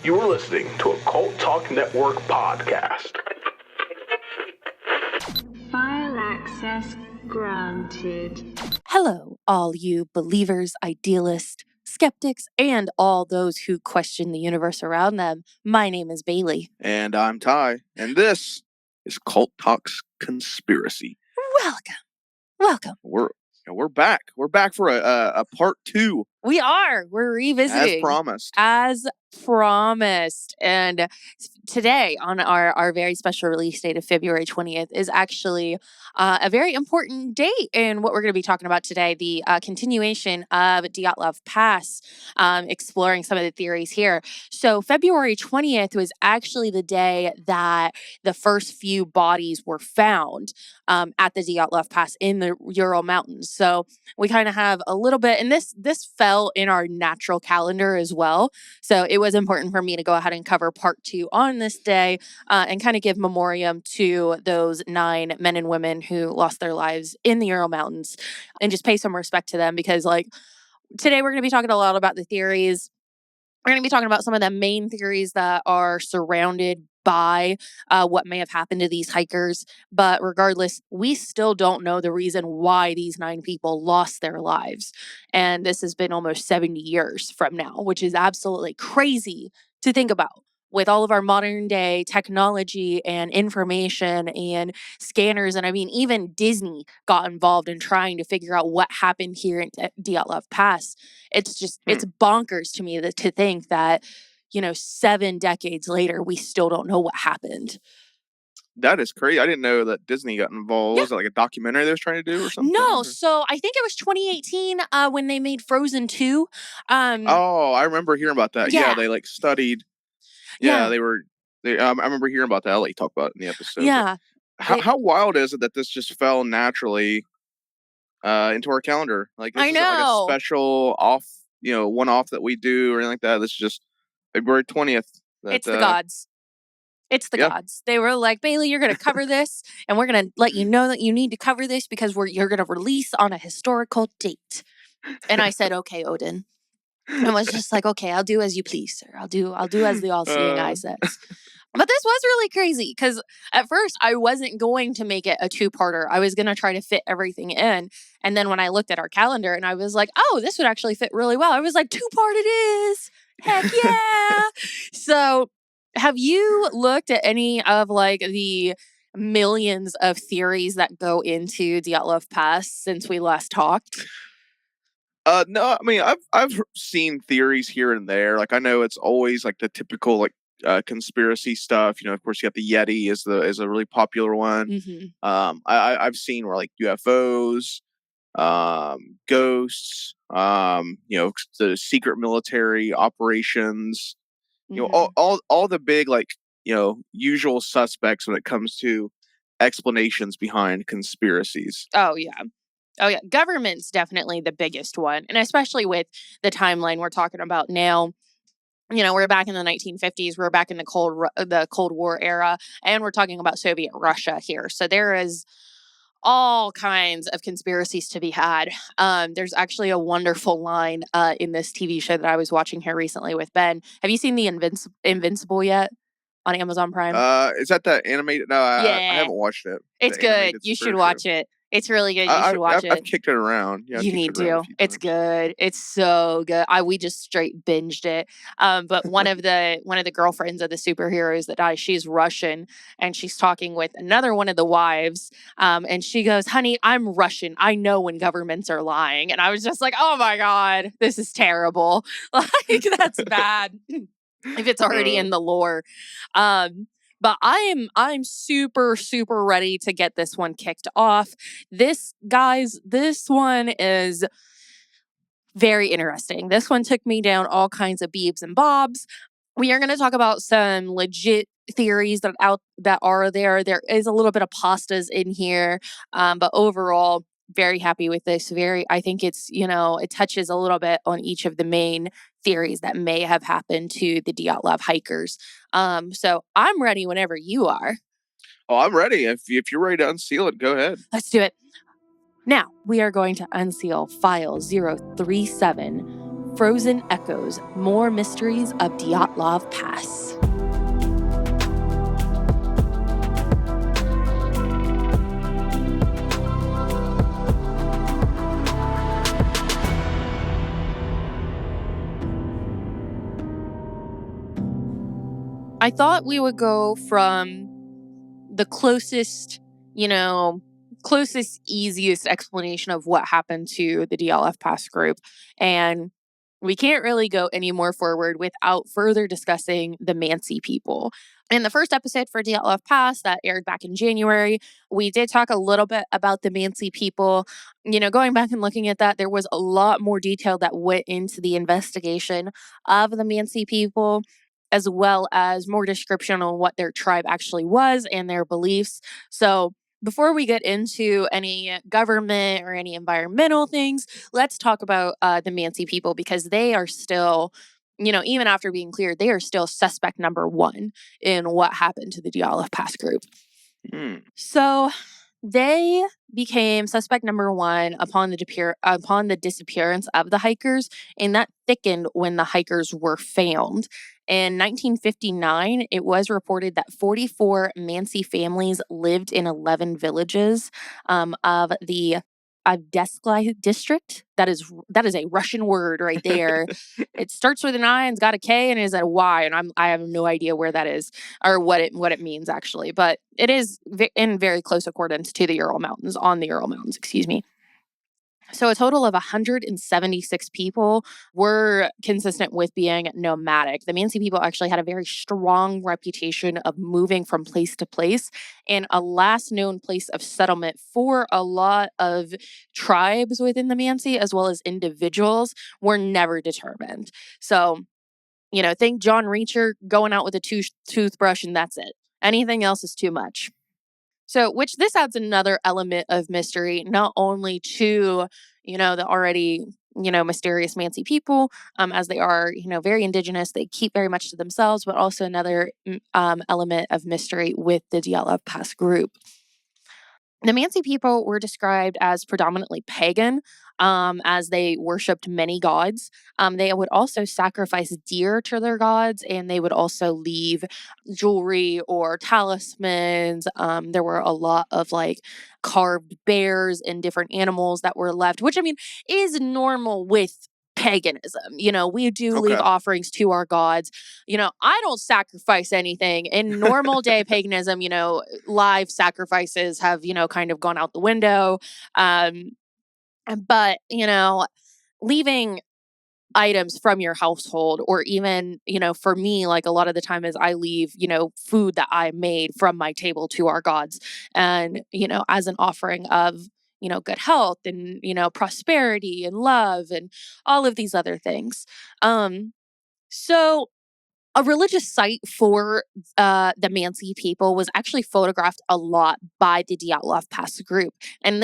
You're listening to a Cult Talk Network podcast. File access granted. Hello, all you believers, idealists, skeptics, and all those who question the universe around them. My name is Bailey. And I'm Ty. And this is Cult Talk's Conspiracy. Welcome. We're back. We're back for a part 2. We are. We're revisiting. As promised. And today, on our very special release date of February 20th, is actually a very important date in what we're going to be talking about today, the continuation of Dyatlov Pass, exploring some of the theories here. So February 20th was actually the day that the first few bodies were found at the Dyatlov Pass in the Ural Mountains. So we kind of have a little bit, and this fell in our natural calendar as well. So it was important for me to go ahead and cover part 2 on this day and kind of give memoriam to those 9 men and women who lost their lives in the Ural Mountains and just pay some respect to them because, like, today we're going to be talking a lot about the theories. We're going to be talking about some of the main theories that are surrounded by what may have happened to these hikers. But regardless, we still don't know the reason why these 9 people lost their lives. And this has been almost 70 years from now, which is absolutely crazy to think about. With all of our modern day technology and information and scanners. And I mean, even Disney got involved in trying to figure out what happened here at Dyatlov Pass. It's just, it's bonkers to me to think that, 7 decades later, we still don't know what happened. That is crazy. I didn't know that Disney got involved. Yeah. Was it like a documentary they was trying to do or something? No, so I think it was 2018 when they made Frozen 2. I remember hearing about that. Yeah, they like studied. Yeah, I remember hearing about that. I'll let you talk about it in the episode. Yeah. How wild is it that this just fell naturally into our calendar? Like, this isn't like a special off, one-off that we do or anything like that. This is just February 20th. It's the gods. It's the gods. They were like, Bailey, you're going to cover this, and we're going to let you know that you need to cover this because you're going to release on a historical date. And I said, okay, Odin. And was just like, okay, I'll do as you please, sir. I'll do as the all-seeing eye says. But this was really crazy because at first I wasn't going to make it a 2-parter. I was going to try to fit everything in. And then when I looked at our calendar and I was like, oh, this would actually fit really well. I was like, 2-part it is. Heck yeah. So have you looked at any of like the millions of theories that go into Dyatlov Pass since we last talked? No, I mean, I've seen theories here and there. Like, I know it's always like the typical like conspiracy stuff. Of course, you got the Yeti is a really popular one. Mm-hmm. I've seen where like UFOs, ghosts, the secret military operations. Mm-hmm. all the big like usual suspects when it comes to explanations behind conspiracies. Oh yeah. Government's definitely the biggest one. And especially with the timeline we're talking about now. We're back in the 1950s. We're back in the Cold War era. And we're talking about Soviet Russia here. So there is all kinds of conspiracies to be had. There's actually a wonderful line in this TV show that I was watching here recently with Ben. Have you seen The Invincible yet? On Amazon Prime? Is that the animated? No, I haven't watched it. It's good. You should watch it. It's really good. You should watch it. I've kicked it around. Yeah, you need to. It's good. It's so good. We just straight binged it. But one of the girlfriends of the superheroes that dies, she's Russian, and she's talking with another one of the wives. And she goes, "Honey, I'm Russian. I know when governments are lying." And I was just like, "Oh my God, this is terrible. Like, that's bad." If it's already in the lore. But I'm super, super ready to get this one kicked off. This one is very interesting. This one took me down all kinds of beebs and bobs. We are going to talk about some legit theories that are there. There is a little bit of pastas in here, but overall, very happy with this. I think it's, it touches a little bit on each of the main theories that may have happened to the Dyatlov hikers. So I'm ready whenever you are. Oh, I'm ready. If you're ready to unseal it, go ahead. Let's do it. Now, we are going to unseal file 037 Frozen Echoes, More Mysteries of Dyatlov Pass. I thought we would go from the closest, easiest explanation of what happened to the DLF Pass group. And we can't really go any more forward without further discussing the Mansi people. In the first episode for Dyatlov Pass that aired back in January, we did talk a little bit about the Mansi people. Going back and looking at that, there was a lot more detail that went into the investigation of the Mansi people, as well as more description on what their tribe actually was and their beliefs. So before we get into any government or any environmental things, let's talk about the Mansi people, because they are still, even after being cleared, they are still suspect number one in what happened to the Dyatlov Pass group. So they became suspect number one upon the disappearance of the hikers, and that thickened when the hikers were found. In 1959, it was reported that 44 Mansi families lived in 11 villages of the Avdesklai district. That is a Russian word right there. It starts with an I and's got a K and is a Y, and I have no idea where that is or what it means actually. But it is in very close accordance to the Ural Mountains, on the Ural Mountains, excuse me. So a total of 176 people were consistent with being nomadic. The Mansi people actually had a very strong reputation of moving from place to place, and a last known place of settlement for a lot of tribes within the Mansi, as well as individuals, were never determined. So, think John Reacher going out with a toothbrush and that's it. Anything else is too much. So, which this adds another element of mystery, not only to, the already, mysterious Mansi people, as they are, very indigenous, they keep very much to themselves, but also another element of mystery with the Dyatlov Pass group. The Mansi people were described as predominantly pagan, as they worshipped many gods. They would also sacrifice deer to their gods, and they would also leave jewelry or talismans. There were a lot of carved bears and different animals that were left, which is normal with paganism. We do leave offerings to our gods. I don't sacrifice anything. In normal day paganism, live sacrifices have, kind of gone out the window. But, leaving items from your household, or even, for me, a lot of the time is I leave, food that I made from my table to our gods, and, as an offering of, good health and, prosperity and love and all of these other things. So a religious site for the Mansi people was actually photographed a lot by the Dyatlov Pass group. And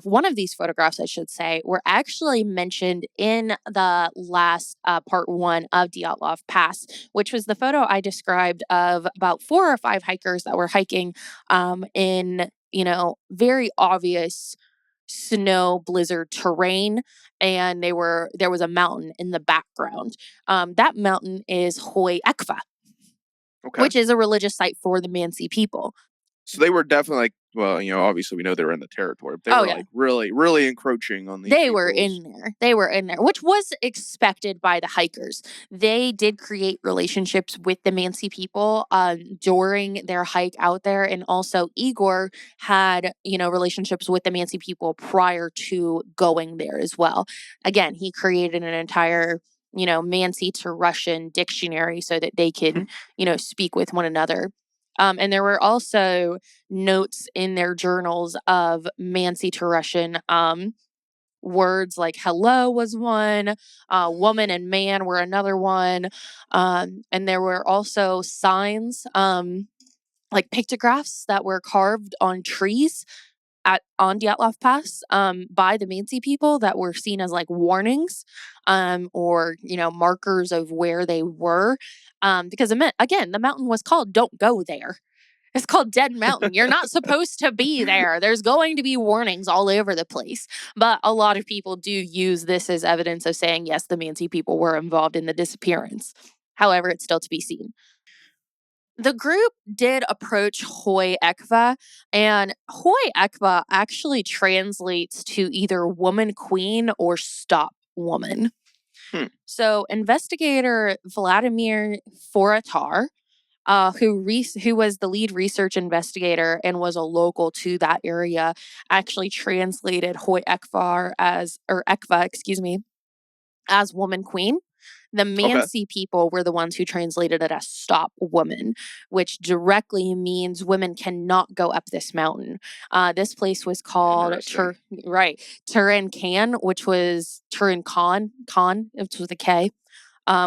one of these photographs, I should say, were actually mentioned in the last part one of Dyatlov Pass, which was the photo I described of about 4 or 5 hikers that were hiking in, very obvious snow blizzard terrain, and there was a mountain in the background. That mountain is Hoy Ekva, which is a religious site for the Mansi people. So they were definitely obviously we know they were in the territory, but they were really, really encroaching on these They were in there, which was expected by the hikers. They did create relationships with the Mansi people during their hike out there. And also Igor had, relationships with the Mansi people prior to going there as well. Again, he created an entire, Mansi to Russian dictionary so that they could, speak with one another. And there were also notes in their journals of Mansi to Russian words like hello was one, woman and man were another one. And there were also signs, like pictographs that were carved on trees on Dyatlov Pass by the Mansi people that were seen as warnings or, markers of where they were. Because again, the mountain was called Don't Go There. It's called Dead Mountain. You're not supposed to be there. There's going to be warnings all over the place. But a lot of people do use this as evidence of saying, yes, the Mansi people were involved in the disappearance. However, it's still to be seen. The group did approach Hoi Ekva, and Hoi Ekva actually translates to either woman queen or stop woman. So investigator Vladimir Forotar, who was the lead research investigator and was a local to that area, actually translated Hoi Ekva as woman queen. The Mansi people were the ones who translated it as stop woman, which directly means women cannot go up this mountain. This place was called Turin Khan, which was Turin Khan, which was a K.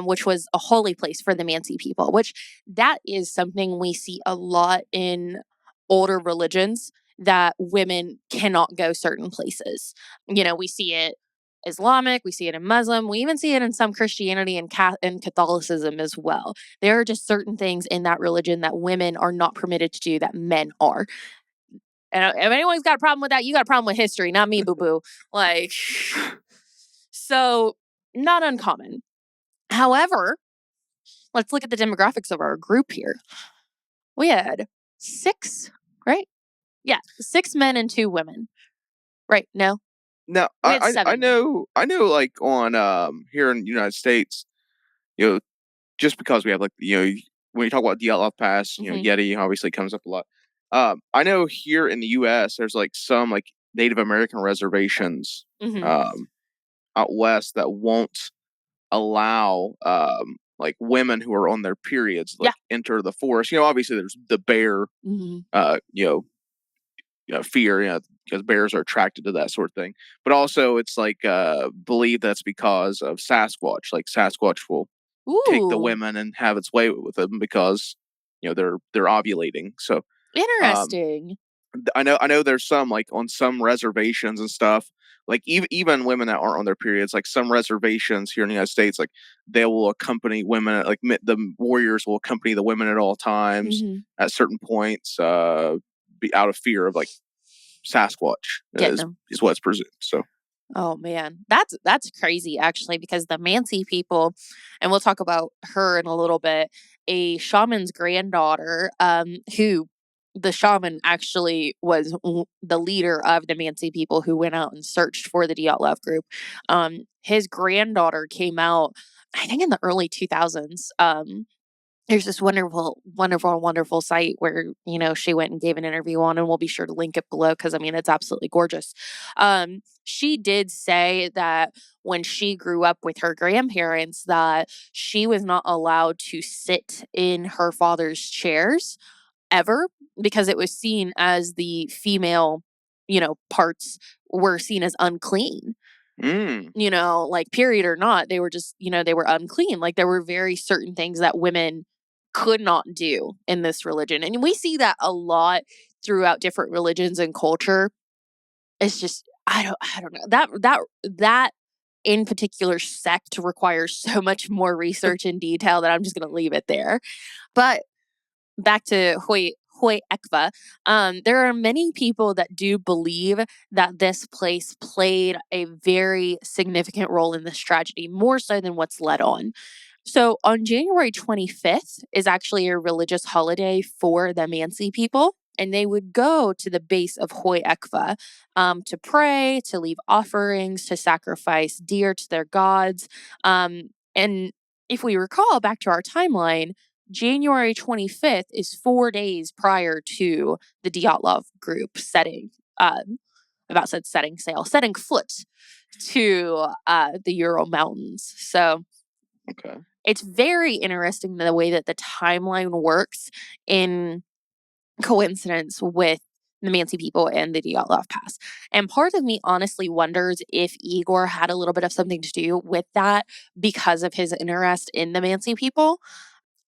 Which was a holy place for the Mansi people, which that is something we see a lot in older religions, that women cannot go certain places. We see it Islamic, we see it in Muslim, we even see it in some Christianity and Catholicism as well. There are just certain things in that religion that women are not permitted to do that men are. And if anyone's got a problem with that, you got a problem with history, not me, boo-boo. So not uncommon. However, let's look at the demographics of our group here. We had 6, right? Yeah, 6 men and 2 women. Right? No. No, I know. Like on here in the United States, just because we have when you talk about Dyatlov Pass, Yeti obviously comes up a lot. I know here in the U.S. there's some Native American reservations out west that won't allow women who are on their periods enter the forest. Obviously there's the bear fear, because bears are attracted to that sort of thing. But also it's believed that's because of Sasquatch. Sasquatch will take the women and have its way with them because they're ovulating. So interesting. I know there's some on some reservations and stuff, even women that aren't on their periods, some reservations here in the United States, they will accompany women, the warriors will accompany the women at all times at certain points, be out of fear of Sasquatch is what's presumed. So. Oh man, that's crazy actually, because the Mansi people, and we'll talk about her in a little bit, a shaman's granddaughter, who the shaman actually was the leader of the Mansi people who went out and searched for the Dyatlov group. His granddaughter came out, I think in the early 2000s. There's this wonderful site where, she went and gave an interview on, and we'll be sure to link it below because, it's absolutely gorgeous. She did say that when she grew up with her grandparents, that she was not allowed to sit in her father's chairs ever, because it was seen as the female, parts were seen as unclean. Period or not, they were just, they were unclean. There were very certain things that women could not do in this religion. And we see that a lot throughout different religions and culture. It's just, I don't know. That in particular sect requires so much more research and detail that I'm just going to leave it there. But back to Hoi Ekva, there are many people that do believe that this place played a very significant role in this tragedy, more so than what's led on. So on January 25th is actually a religious holiday for the Mansi people, and they would go to the base of Hoi Ekva to pray, to leave offerings, to sacrifice deer to their gods. And if we recall back to our timeline, January 25th is 4 days prior to the Dyatlov group setting foot to the Ural Mountains. So it's very interesting the way that the timeline works in coincidence with the Mansi people and the Dyatlov Pass. And part of me honestly wonders if Igor had a little bit of something to do with that because of his interest in the Mansi people.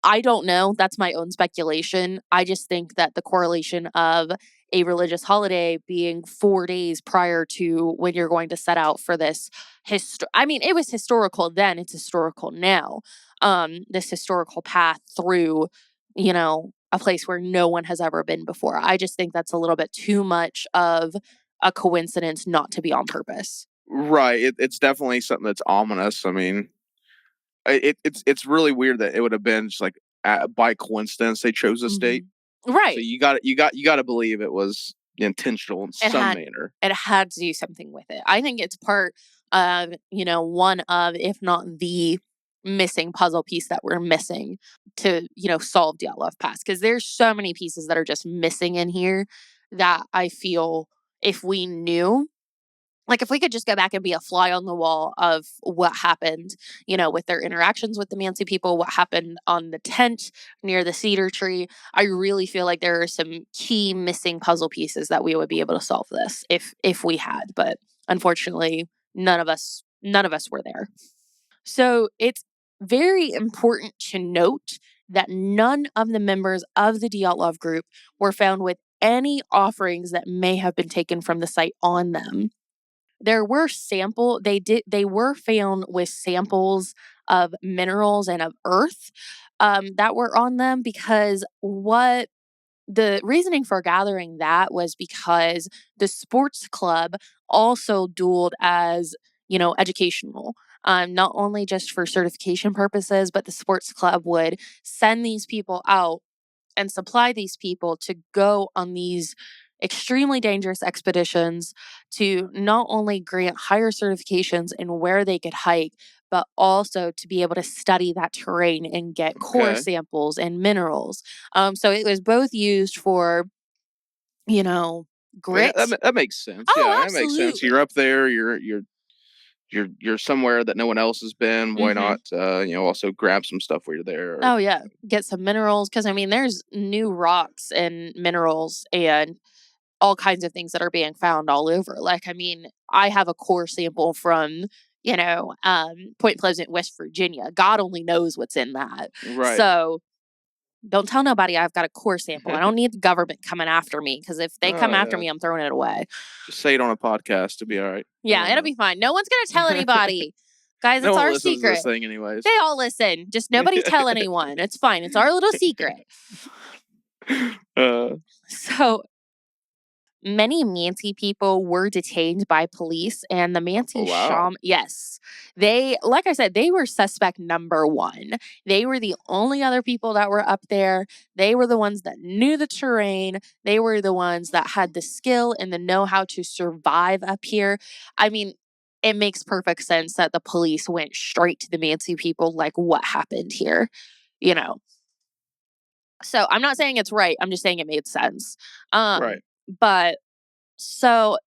I don't know. That's my own speculation. I just think that the correlation of a religious holiday being 4 days prior to when you're going to set out for this it was historical then, it's historical now. This historical path through, a place where no one has ever been before. I just think that's a little bit too much of a coincidence not to be on purpose. Right. It's definitely something that's ominous. I mean, it's really weird that it would have been just like by coincidence they chose this date. Right. So you got to believe it was intentional in some manner. It had to do something with it. I think it's part of, one of, if not the missing puzzle piece that we're missing to, solve Dyatlov Pass. Because there's so many pieces that are just missing in here that I feel if we knew, like if we could just go back and be a fly on the wall of what happened, with their interactions with the Mansi people, what happened on the tent near the cedar tree, I really feel like there are some key missing puzzle pieces that we would be able to solve this if we had. But unfortunately, none of us were there. So it's very important to note that none of the members of the Dyatlov group were found with any offerings that may have been taken from the site on them. There were they were found with samples of minerals and of earth that were on them, because what the reasoning for gathering that was because the sports club also dueled as, educational. Not only just for certification purposes, but the sports club would send these people out and supply these people to go on these extremely dangerous expeditions to not only grant higher certifications in where they could hike, but also to be able to study that terrain and get core samples and minerals. So it was both used for, grit. That makes sense. Oh, yeah, absolutely. That makes sense. You're up there. You're somewhere that no one else has been. Why not, also grab some stuff while you're there? Oh, yeah. Get some minerals. Because, there's new rocks and minerals and all kinds of things that are being found all over. Like, I have a core sample from, Point Pleasant, West Virginia. God only knows what's in that. Right. So don't tell nobody I've got a core sample. I don't need the government coming after me, because if they come after me, I'm throwing it away. Just say it on a podcast to be all right. Yeah, it'll be fine. No one's going to tell anybody. Guys, it's our secret. To this thing anyways. They all listen. Just nobody tell anyone. It's fine. It's our little secret. So many Mansi people were detained by police, and the Mansi shaman, yes, like I said, they were suspect number one. They were the only other people that were up there. They were the ones that knew the terrain. They were the ones that had the skill and the know-how to survive up here. It makes perfect sense that the police went straight to the Mansi people, like, what happened here, So I'm not saying it's right. I'm just saying it made sense. Right. But so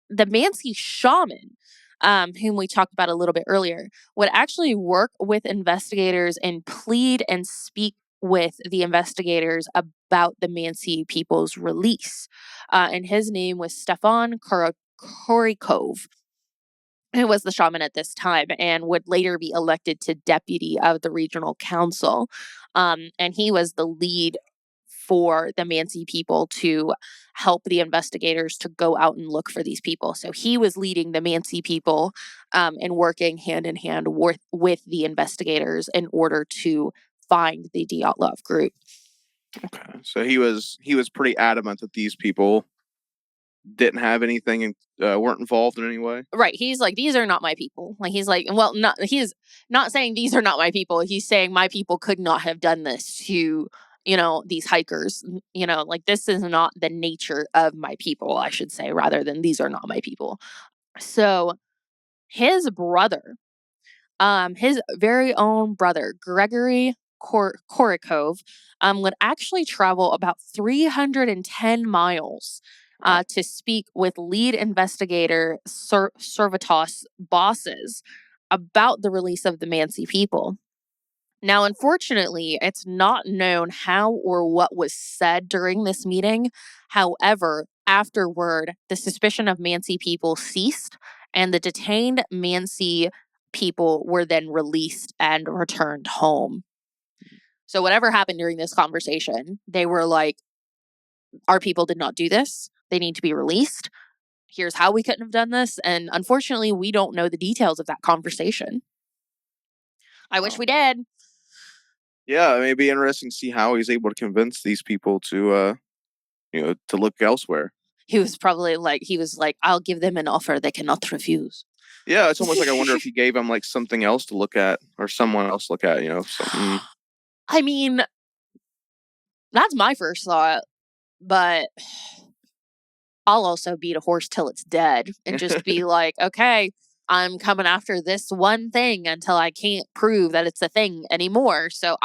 the Mansi shaman, whom we talked about a little bit earlier, would actually work with investigators and plead and speak with the investigators about the Mansi people's release. And his name was Stefan Korikov, who was the shaman at this time and would later be elected to deputy of the regional council. And he was the lead for the Mansi people to help the investigators to go out and look for these people. So he was leading the Mansi people and working hand in hand with the investigators in order to find the Dyatlov group. Okay, so he was pretty adamant that these people didn't have anything and weren't involved in any way. Right. He's like, these are not my people. Like, he's like, well, he's not saying these are not my people. He's saying my people could not have done this to, these hikers. Like, this is not the nature of my people, I should say, rather than these are not my people. So his brother, his very own brother, Gregory Korikov, would actually travel about 310 miles to speak with lead investigator Servatos bosses about the release of the Mansi people. Now, unfortunately, it's not known how or what was said during this meeting. However, afterward, the suspicion of Mansi people ceased, and the detained Mansi people were then released and returned home. So whatever happened during this conversation, they were like, our people did not do this. They need to be released. Here's how we couldn't have done this. And unfortunately, we don't know the details of that conversation. I wish we did. Yeah, it may be interesting to see how he's able to convince these people to, to look elsewhere. He was like, I'll give them an offer they cannot refuse. Yeah, it's almost like I wonder if he gave him like something else to look at or someone else look at, something. I mean, that's my first thought, but I'll also beat a horse till it's dead and just be like, okay, I'm coming after this one thing until I can't prove that it's a thing anymore. So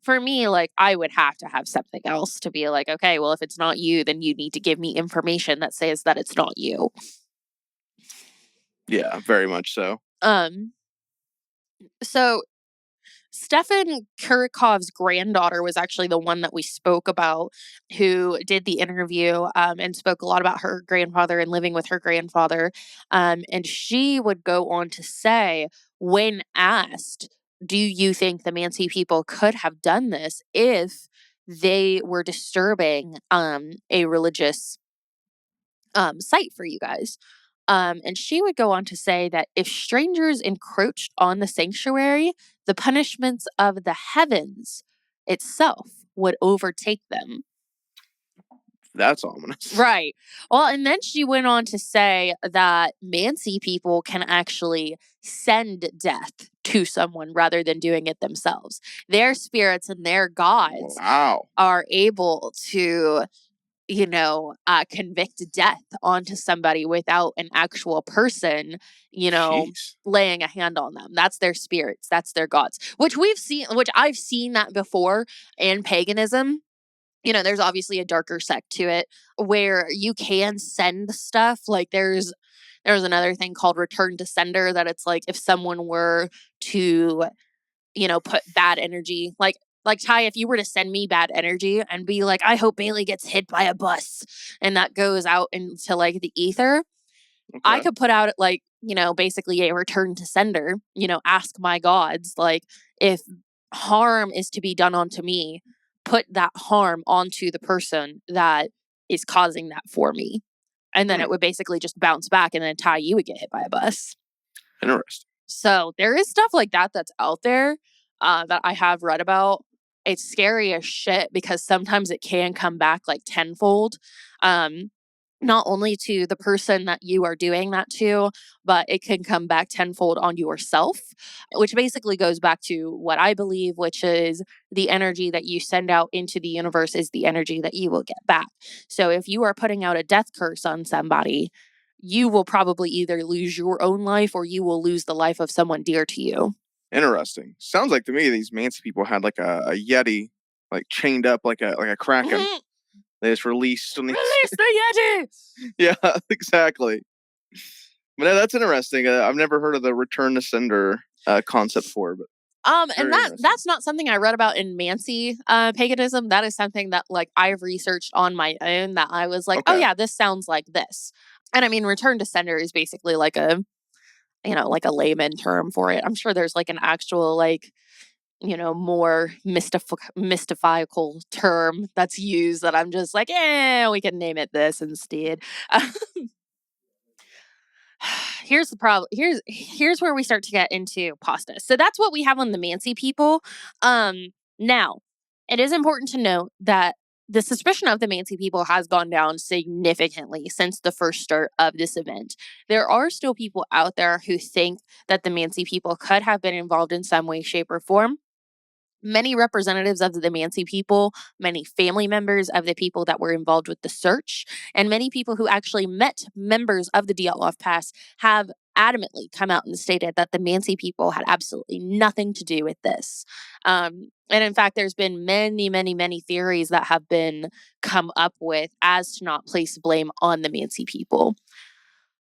for me, like, I would have to have something else to be like, okay, well, if it's not you, then you need to give me information that says that it's not you. Yeah, very much so. So Stefan Kurikov's granddaughter was actually the one that we spoke about, who did the interview and spoke a lot about her grandfather and living with her grandfather. And she would go on to say, when asked, do you think the Mansi people could have done this if they were disturbing a religious site for you guys? And she would go on to say that if strangers encroached on the sanctuary, the punishments of the heavens itself would overtake them. That's ominous. Right. Well, and then she went on to say that Mansi people can actually send death to someone rather than doing it themselves. Their spirits and their gods are able to convict death onto somebody without an actual person, laying a hand on them. That's their spirits. That's their gods, which I've seen that before in paganism. There's obviously a darker sect to it where you can send stuff. Like there's another thing called return to sender, that it's like if someone were to, put bad energy, like Ty, if you were to send me bad energy and be like, I hope Bailey gets hit by a bus, and that goes out into like the ether, okay, I could put out like, basically a return to sender, ask my gods, like, if harm is to be done onto me, put that harm onto the person that is causing that for me. And then it would basically just bounce back, and then Ty, you would get hit by a bus. Interesting. So there is stuff like that that's out there that I have read about. It's scary as shit because sometimes it can come back like tenfold. Not only to the person that you are doing that to, but it can come back tenfold on yourself, which basically goes back to what I believe, which is the energy that you send out into the universe is the energy that you will get back. So if you are putting out a death curse on somebody, you will probably either lose your own life or you will lose the life of someone dear to you. Interesting. Sounds like to me these Mansi people had like a Yeti, like chained up like a Kraken. Mm-hmm. They just release the Yeti. Yeah, exactly. But that's interesting. I've never heard of the return to sender concept before, but and that's not something I read about in Mansi paganism. That is something that like I've researched on my own, that I was like, okay, oh yeah, this sounds like this. And I mean, return to sender is basically like a layman term for it. I'm sure there's like an actual like, more mystifical term that's used that I'm just like, we can name it this instead. Here's the problem. Here's where we start to get into pasta. So that's what we have on the Mansi people. Now, it is important to note that the suspicion of the Mansi people has gone down significantly since the first start of this event. There are still people out there who think that the Mansi people could have been involved in some way, shape, or form. Many representatives of the Mansi people, many family members of the people that were involved with the search, and many people who actually met members of the Dyatlov Pass have adamantly come out and stated that the Mansi people had absolutely nothing to do with this. And in fact, there's been many, many, many theories that have been come up with as to not place blame on the Mansi people.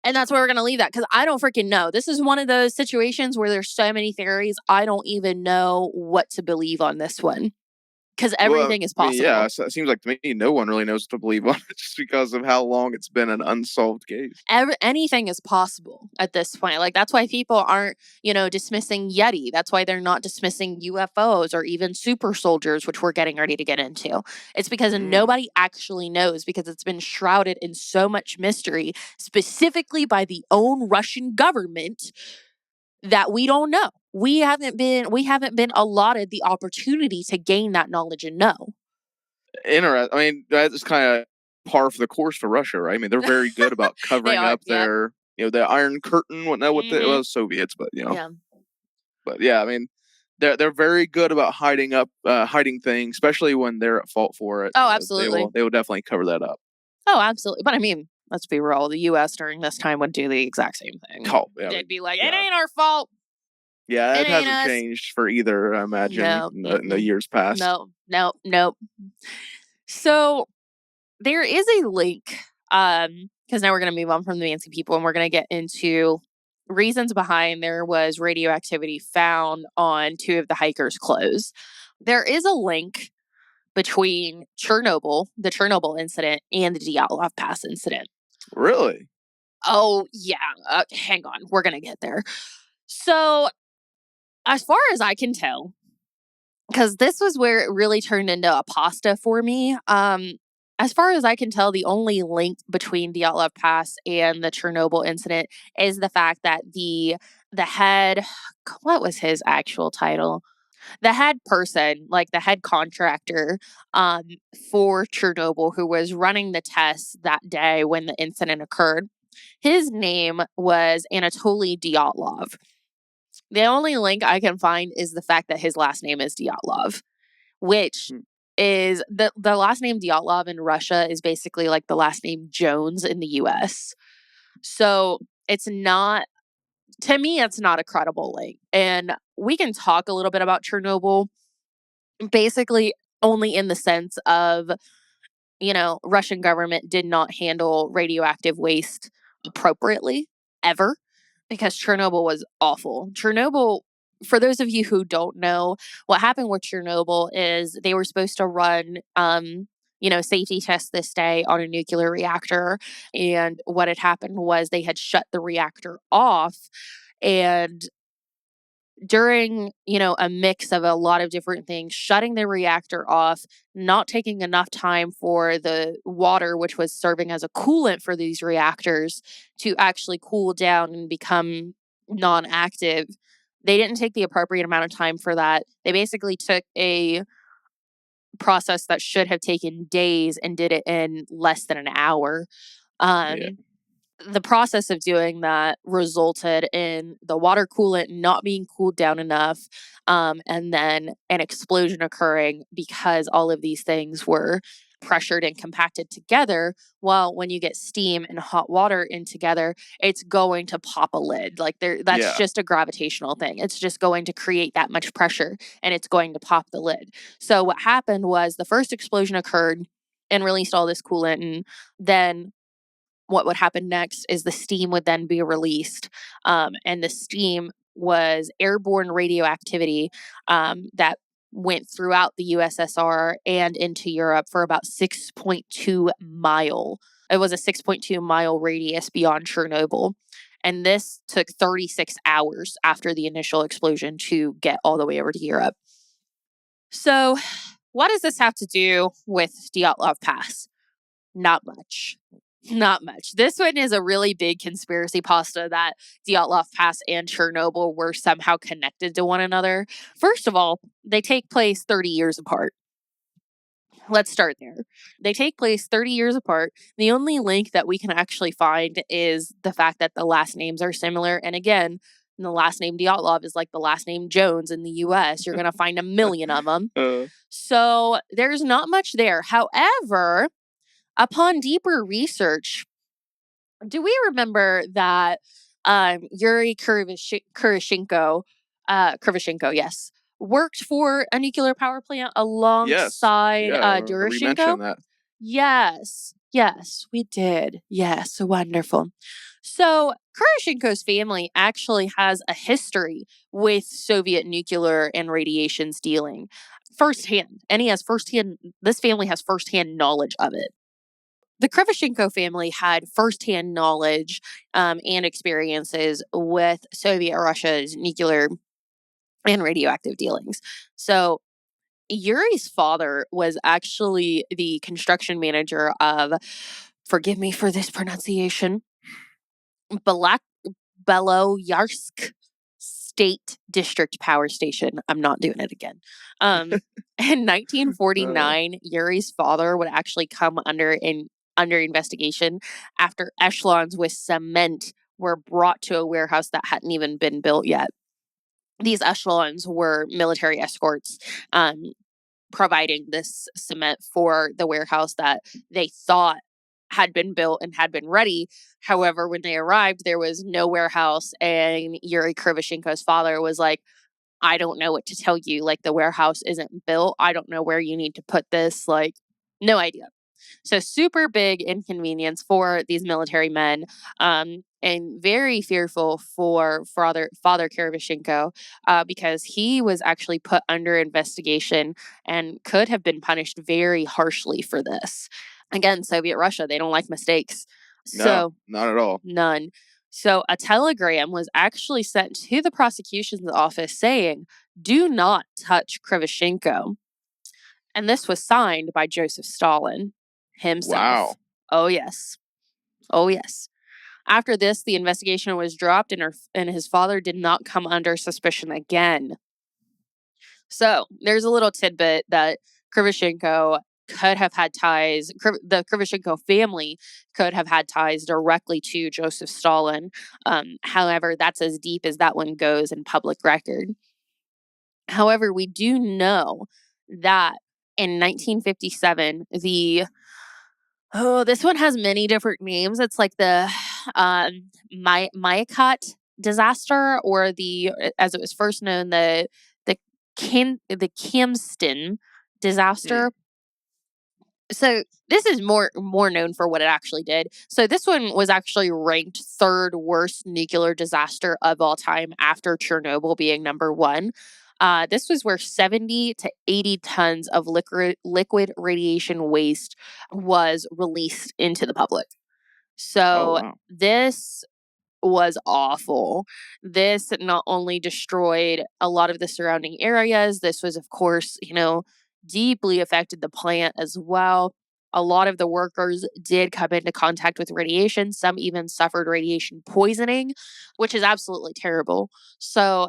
And that's where we're going to leave that, because I don't freaking know. This is one of those situations where there's so many theories, I don't even know what to believe on this one. Because everything is possible. Yeah, so it seems like to me no one really knows what to believe on it just because of how long it's been an unsolved case. Anything is possible at this point. Like, that's why people aren't, dismissing Yeti. That's why they're not dismissing UFOs or even super soldiers, which we're getting ready to get into. It's because nobody actually knows, because it's been shrouded in so much mystery, specifically by the own Russian government, that we don't know. we haven't been allotted the opportunity to gain that knowledge and know. Interesting. I mean, that's kind of par for the course for Russia, right? I mean, they're very good about covering up their, the Iron Curtain, what was Soviets, but Yeah. But yeah, I mean, they're very good about hiding things, especially when they're at fault for it. Oh, absolutely. They will definitely cover that up. Oh, absolutely. But I mean, let's be real. The U.S. during this time would do the exact same thing. Oh, yeah, they'd be like, "It ain't our fault." Yeah, it hasn't changed for either, I imagine, in the years past. No. So there is a link, because now we're going to move on from the Mansi people and we're going to get into reasons behind there was radioactivity found on 2 of the hikers' clothes. There is a link between Chernobyl, the Chernobyl incident, and the Dyatlov Pass incident. Really? Oh, yeah. Hang on. We're going to get there. So, as far as I can tell, because this was where it really turned into a pasta for me. As far as I can tell, the only link between Dyatlov Pass and the Chernobyl incident is the fact that the head, what was his actual title? The head person, like the head contractor for Chernobyl, who was running the tests that day when the incident occurred, his name was Anatoly Dyatlov. The only link I can find is the fact that his last name is Dyatlov, which is the last name Dyatlov in Russia is basically like the last name Jones in the US. So it's not, to me, it's not a credible link. And we can talk a little bit about Chernobyl, basically only in the sense of, Russian government did not handle radioactive waste appropriately ever, because Chernobyl was awful. Chernobyl, for those of you who don't know, what happened with Chernobyl is they were supposed to run, safety tests this day on a nuclear reactor. And what had happened was they had shut the reactor off. And during, a mix of a lot of different things, shutting the reactor off, not taking enough time for the water, which was serving as a coolant for these reactors, to actually cool down and become non-active. They didn't take the appropriate amount of time for that. They basically took a process that should have taken days and did it in less than an hour. The process of doing that resulted in the water coolant not being cooled down enough, and then an explosion occurring because all of these things were pressured and compacted together. Well, when you get steam and hot water in together, it's going to pop a lid. Like that's just a gravitational thing. It's just going to create that much pressure and it's going to pop the lid. So what happened was the first explosion occurred and released all this coolant, and then what would happen next is the steam would then be released. And the steam was airborne radioactivity that went throughout the USSR and into Europe for about 6.2 mile. It was a 6.2 mile radius beyond Chernobyl. And this took 36 hours after the initial explosion to get all the way over to Europe. So what does this have to do with Dyatlov Pass? Not much. Not much. This one is a really big conspiracy pasta that Dyatlov Pass and Chernobyl were somehow connected to one another. First of all, they take place 30 years apart. Let's start there. They take place 30 years apart. The only link that we can actually find is the fact that the last names are similar. And again, the last name Dyatlov is like the last name Jones in the US. You're going to find a million of them. So there's not much there. However, upon deeper research, do we remember that Yuri Kurashenko, yes, worked for a nuclear power plant alongside Doroshenko? Yes, we did. Yes, wonderful. So Kurashenko's family actually has a history with Soviet nuclear and radiations dealing firsthand, and this family has firsthand knowledge of it. The Krivoshenko family had firsthand knowledge and experiences with Soviet Russia's nuclear and radioactive dealings. So Yuri's father was actually the construction manager of, forgive me for this pronunciation, Beloyarsk State District Power Station. I'm not doing it again. In 1949, Yuri's father would actually come under investigation after echelons with cement were brought to a warehouse that hadn't even been built yet. These echelons were military escorts providing this cement for the warehouse that they thought had been built and had been ready. However, when they arrived, there was no warehouse, and Yuri Krivoshenko's father was like, I don't know what to tell you. Like, the warehouse isn't built. I don't know where you need to put this. Like, no idea. So super big inconvenience for these military men, and very fearful for Father Karevchenko, because he was actually put under investigation and could have been punished very harshly for this. Again, Soviet Russia, they don't like mistakes. No, not at all. None. So a telegram was actually sent to the prosecution's office saying, do not touch Krivoshenko. And this was signed by Joseph Stalin himself. Wow. Oh, yes. Oh, yes. After this, the investigation was dropped, and his father did not come under suspicion again. So there's a little tidbit that Krivoshenko could have had ties, the Krivoshenko family could have had ties directly to Joseph Stalin. However, that's as deep as that one goes in public record. However, we do know that in 1957, this one has many different names. It's like the Mayakot disaster, or as it was first known, the Kamstin disaster. So this is more known for what it actually did. So this one was actually ranked third worst nuclear disaster of all time, after Chernobyl being number one. This was where 70 to 80 tons of liquid radiation waste was released into the public. So this was awful. This not only destroyed a lot of the surrounding areas, this was, of course, deeply affected the plant as well. A lot of the workers did come into contact with radiation. Some even suffered radiation poisoning, which is absolutely terrible. So,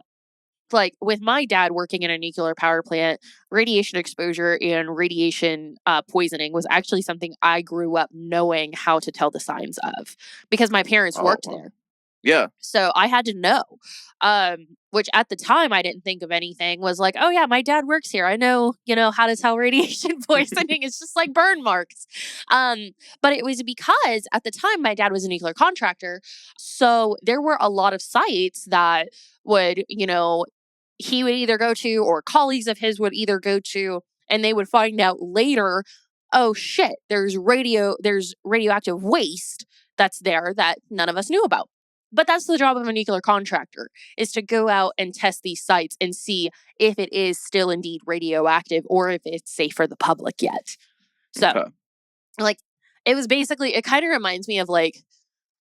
like, with my dad working in a nuclear power plant, radiation exposure and radiation poisoning was actually something I grew up knowing how to tell the signs of, because my parents worked there. Yeah. So I had to know, which at the time I didn't think of anything. Was like, oh yeah, my dad works here. I know, how to tell radiation poisoning. It's just like burn marks. But it was because at the time my dad was a nuclear contractor. So there were a lot of sites that would, he would either go to, or colleagues of his would either go to, and they would find out later, oh shit, there's radioactive waste that's there that none of us knew about. But that's the job of a nuclear contractor, is to go out and test these sites and see if it is still indeed radioactive, or if it's safe for the public yet. So, it was basically, it kind of reminds me of like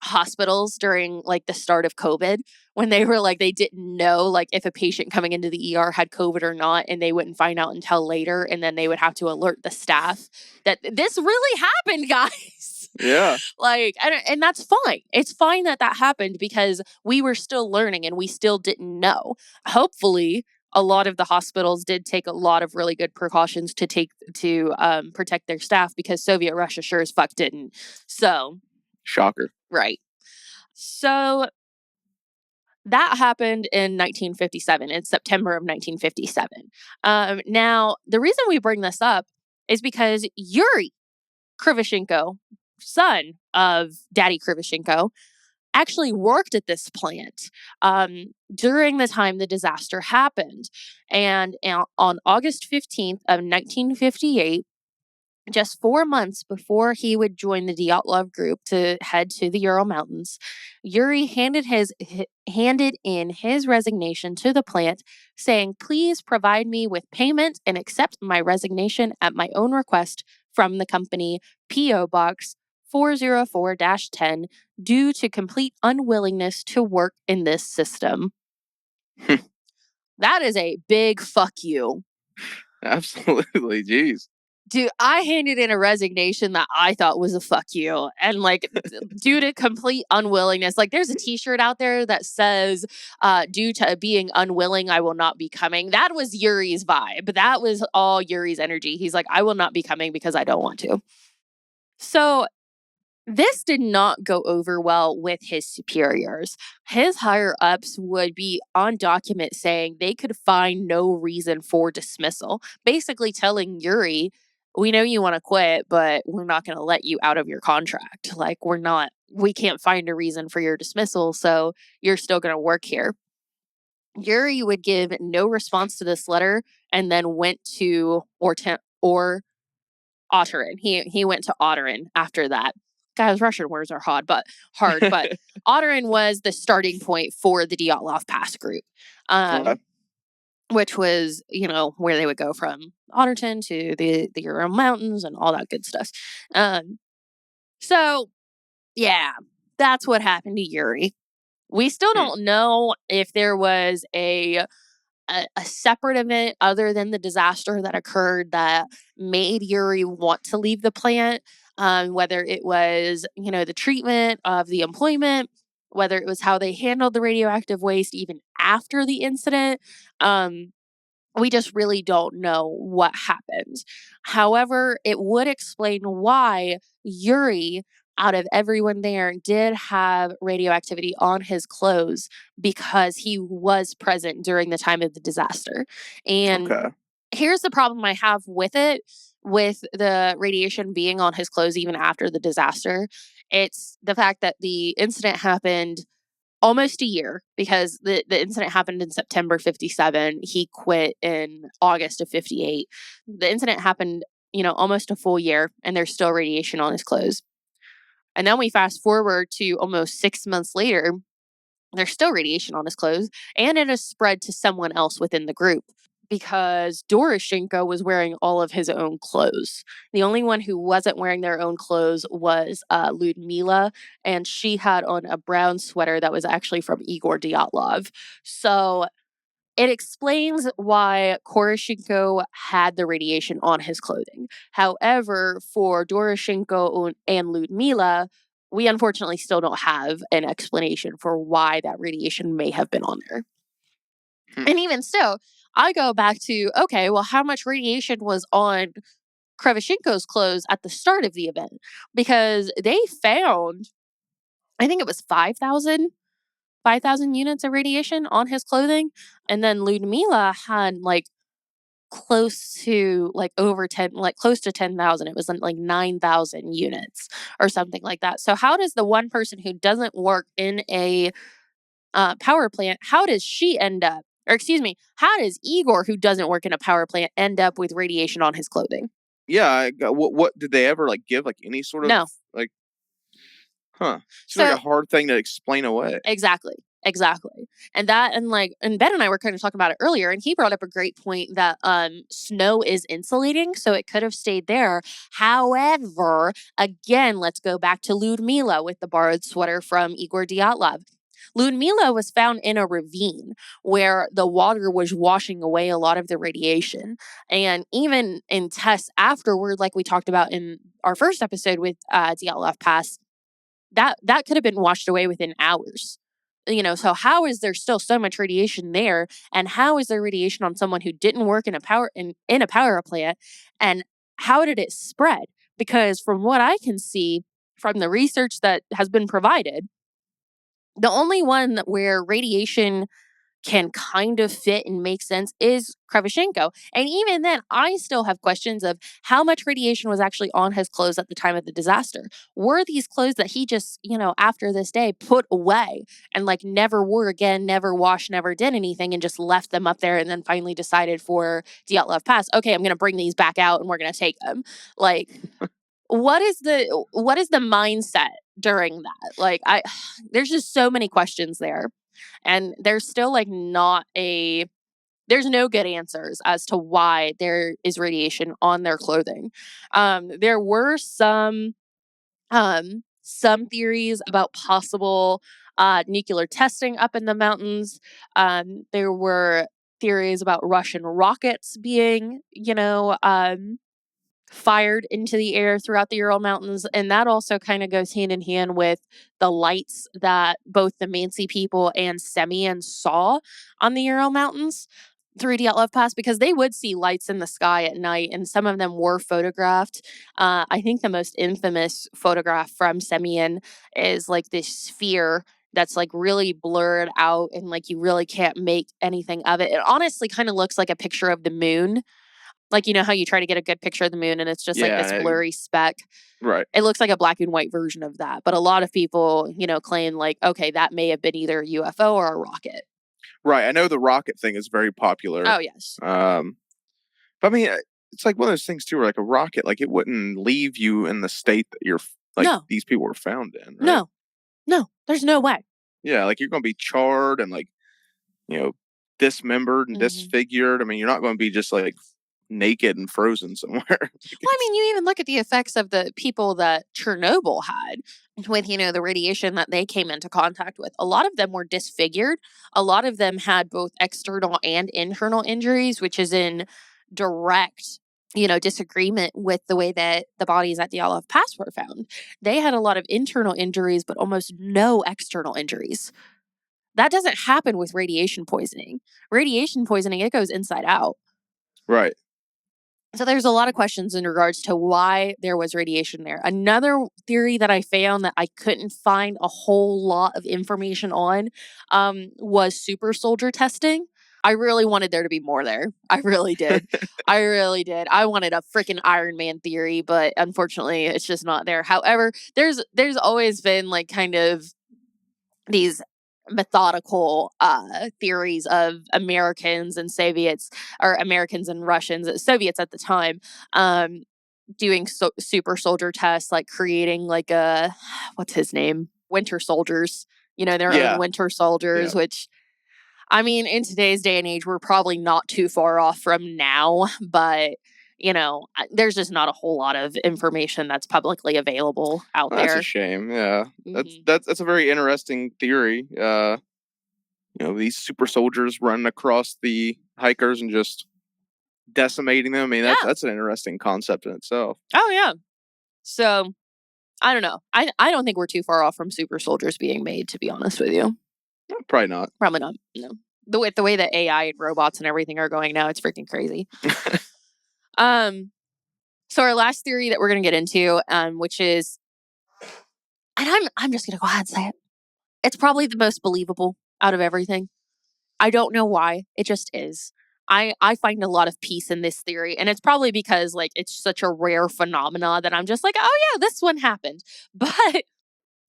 hospitals during like the start of COVID, when they were like, they didn't know like if a patient coming into the ER had COVID or not, and they wouldn't find out until later, and then they would have to alert the staff that this really happened, guys. Yeah. And that's fine. It's fine that happened, because we were still learning and we still didn't know. Hopefully, a lot of the hospitals did take a lot of really good precautions to protect their staff, because Soviet Russia sure as fuck didn't. So, shocker. Right. So that happened in 1957, in September of 1957. Now, the reason we bring this up is because Yuri Krivoshenko, son of Daddy Krivoshenko, actually worked at this plant during the time the disaster happened. And on August 15th of 1958, just 4 months before he would join the Dyatlov group to head to the Ural Mountains, Yuri handed in his resignation to the plant, saying, "Please provide me with payment and accept my resignation at my own request from the company, P.O. Box 404-10, due to complete unwillingness to work in this system." That is a big fuck you. Absolutely. Jeez. Dude, I handed in a resignation that I thought was a fuck you. And like, due to complete unwillingness, like there's a t-shirt out there that says, due to being unwilling, I will not be coming. That was Yuri's vibe. That was all Yuri's energy. He's like, I will not be coming because I don't want to. So this did not go over well with his superiors. His higher ups would be on document saying they could find no reason for dismissal, basically telling Yuri, we know you want to quit, but we're not going to let you out of your contract. Like, we can't find a reason for your dismissal, so you're still going to work here. Yuri would give no response to this letter and then went to Otterin. He went to Otterin after that. Guys, Russian words are hard, but Otterin was the starting point for the Dyatlov Pass group, which was, where they would go from Otterton to the Ural Mountains and all that good stuff. So, yeah, that's what happened to Yuri. We still don't know if there was a separate event other than the disaster that occurred that made Yuri want to leave the plant, whether it was, the treatment of the employment, whether it was how they handled the radioactive waste even after the incident. We just really don't know what happened. However, it would explain why Yuri, out of everyone there, did have radioactivity on his clothes because he was present during the time of the disaster. And here's the problem I have with it, with the radiation being on his clothes even after the disaster. It's the fact that the incident happened almost a year, because the incident happened in September 57. He quit in August of 58. The incident happened, almost a full year, and there's still radiation on his clothes. And then we fast forward to almost 6 months later, there's still radiation on his clothes, and it has spread to someone else within the group, because Doroshenko was wearing all of his own clothes. The only one who wasn't wearing their own clothes was Ludmila, and she had on a brown sweater that was actually from Igor Dyatlov. So it explains why Doroshenko had the radiation on his clothing. However, for Doroshenko and Ludmila, we unfortunately still don't have an explanation for why that radiation may have been on there. And even still, I go back to, okay, well, how much radiation was on Krevashenko's clothes at the start of the event? Because they found, I think it was 5,000 units of radiation on his clothing. And then Ludmila had close to close to 10,000. It was like 9,000 units or something like that. So how does the one person who doesn't work in a power plant, how does she end up? Or excuse me, how does Igor, who doesn't work in a power plant, end up with radiation on his clothing? Yeah, what did they ever give any sort of It's like a hard thing to explain away. Exactly. And Ben and I were kind of talking about it earlier, and he brought up a great point that snow is insulating, so it could have stayed there. However, again, let's go back to Ludmila with the borrowed sweater from Igor Dyatlov. Ludmila was found in a ravine where the water was washing away a lot of the radiation. And even in tests afterward, like we talked about in our first episode with Dyatlov Pass, that could have been washed away within hours. So how is there still so much radiation there? And how is there radiation on someone who didn't work in a power plant? And how did it spread? Because from what I can see from the research that has been provided, the only one where radiation can kind of fit and make sense is Krevashenko. And even then, I still have questions of how much radiation was actually on his clothes at the time of the disaster. Were these clothes that he just, after this day put away and never wore again, never washed, never did anything, and just left them up there and then finally decided for Dyatlov Pass, okay, I'm going to bring these back out and we're going to take them. What is the mindset during that? There's just so many questions there. And there's still there's no good answers as to why there is radiation on their clothing. There were some theories about possible nuclear testing up in the mountains. There were theories about Russian rockets being, fired into the air throughout the Ural Mountains. And that also kind of goes hand in hand with the lights that both the Mansi people and Semyon saw on the Ural Mountains through Dyatlov Pass, because they would see lights in the sky at night, and some of them were photographed. I think the most infamous photograph from Semyon is like this sphere that's like really blurred out and like you really can't make anything of it. It honestly kind of looks like a picture of the moon. Like, you know how you try to get a good picture of the moon and it's just like this blurry speck? Right. It looks like a black and white version of that. But a lot of people, claim like, okay, that may have been either a UFO or a rocket. Right. I know the rocket thing is very popular. Oh, yes. But I mean, it's like one of those things too, where like a rocket, like it wouldn't leave you in the state that you're like these people were found in. Right? No, there's no way. Yeah. Like you're going to be charred and like, dismembered and disfigured. I mean, you're not going to be just like naked and frozen somewhere. Well, I mean, you even look at the effects of the people that Chernobyl had with, the radiation that they came into contact with. A lot of them were disfigured. A lot of them had both external and internal injuries, which is in direct, disagreement with the way that the bodies at Dyatlov Pass were found. They had a lot of internal injuries, but almost no external injuries. That doesn't happen with radiation poisoning. Radiation poisoning, it goes inside out. Right. So there's a lot of questions in regards to why there was radiation there. Another theory that I found that I couldn't find a whole lot of information on was super soldier testing. I really wanted there to be more there. I really did. I really did. I wanted a freaking Iron Man theory, but unfortunately it's just not there. However, there's always been like kind of these methodical theories of Americans and Soviets, or Americans and Russians, Soviets at the time, doing super soldier tests, like creating like what's his name? Winter soldiers, their own winter soldiers, which, I mean, in today's day and age, we're probably not too far off from now, but there's just not a whole lot of information that's publicly available out there. That's a shame. Yeah. That's a very interesting theory. These super soldiers running across the hikers and just decimating them. I mean, that's an interesting concept in itself. Oh, yeah. So, I don't know. I don't think we're too far off from super soldiers being made, to be honest with you. Probably not. Probably not. No. The way that AI and robots and everything are going now, it's freaking crazy. So our last theory that we're going to get into, which is, and I'm just going to go ahead and say it. It's probably the most believable out of everything. I don't know why. It just is. I find a lot of peace in this theory, and it's probably because like it's such a rare phenomena that I'm just like, oh yeah, this one happened. But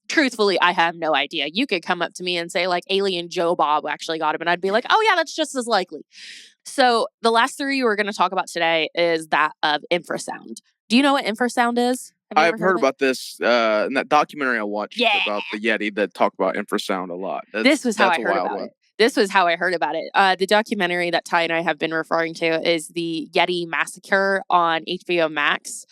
truthfully, I have no idea. You could come up to me and say like alien Joe Bob actually got him, and I'd be like, oh yeah, that's just as likely. So the last theory we're going to talk about today is that of infrasound. Do you know what infrasound is? I've heard about this in that documentary I watched about the Yeti that talked about infrasound a lot. This was how I heard about it. This was how I heard about it. The documentary that Ty and I have been referring to is the Yeti Massacre on HBO Max.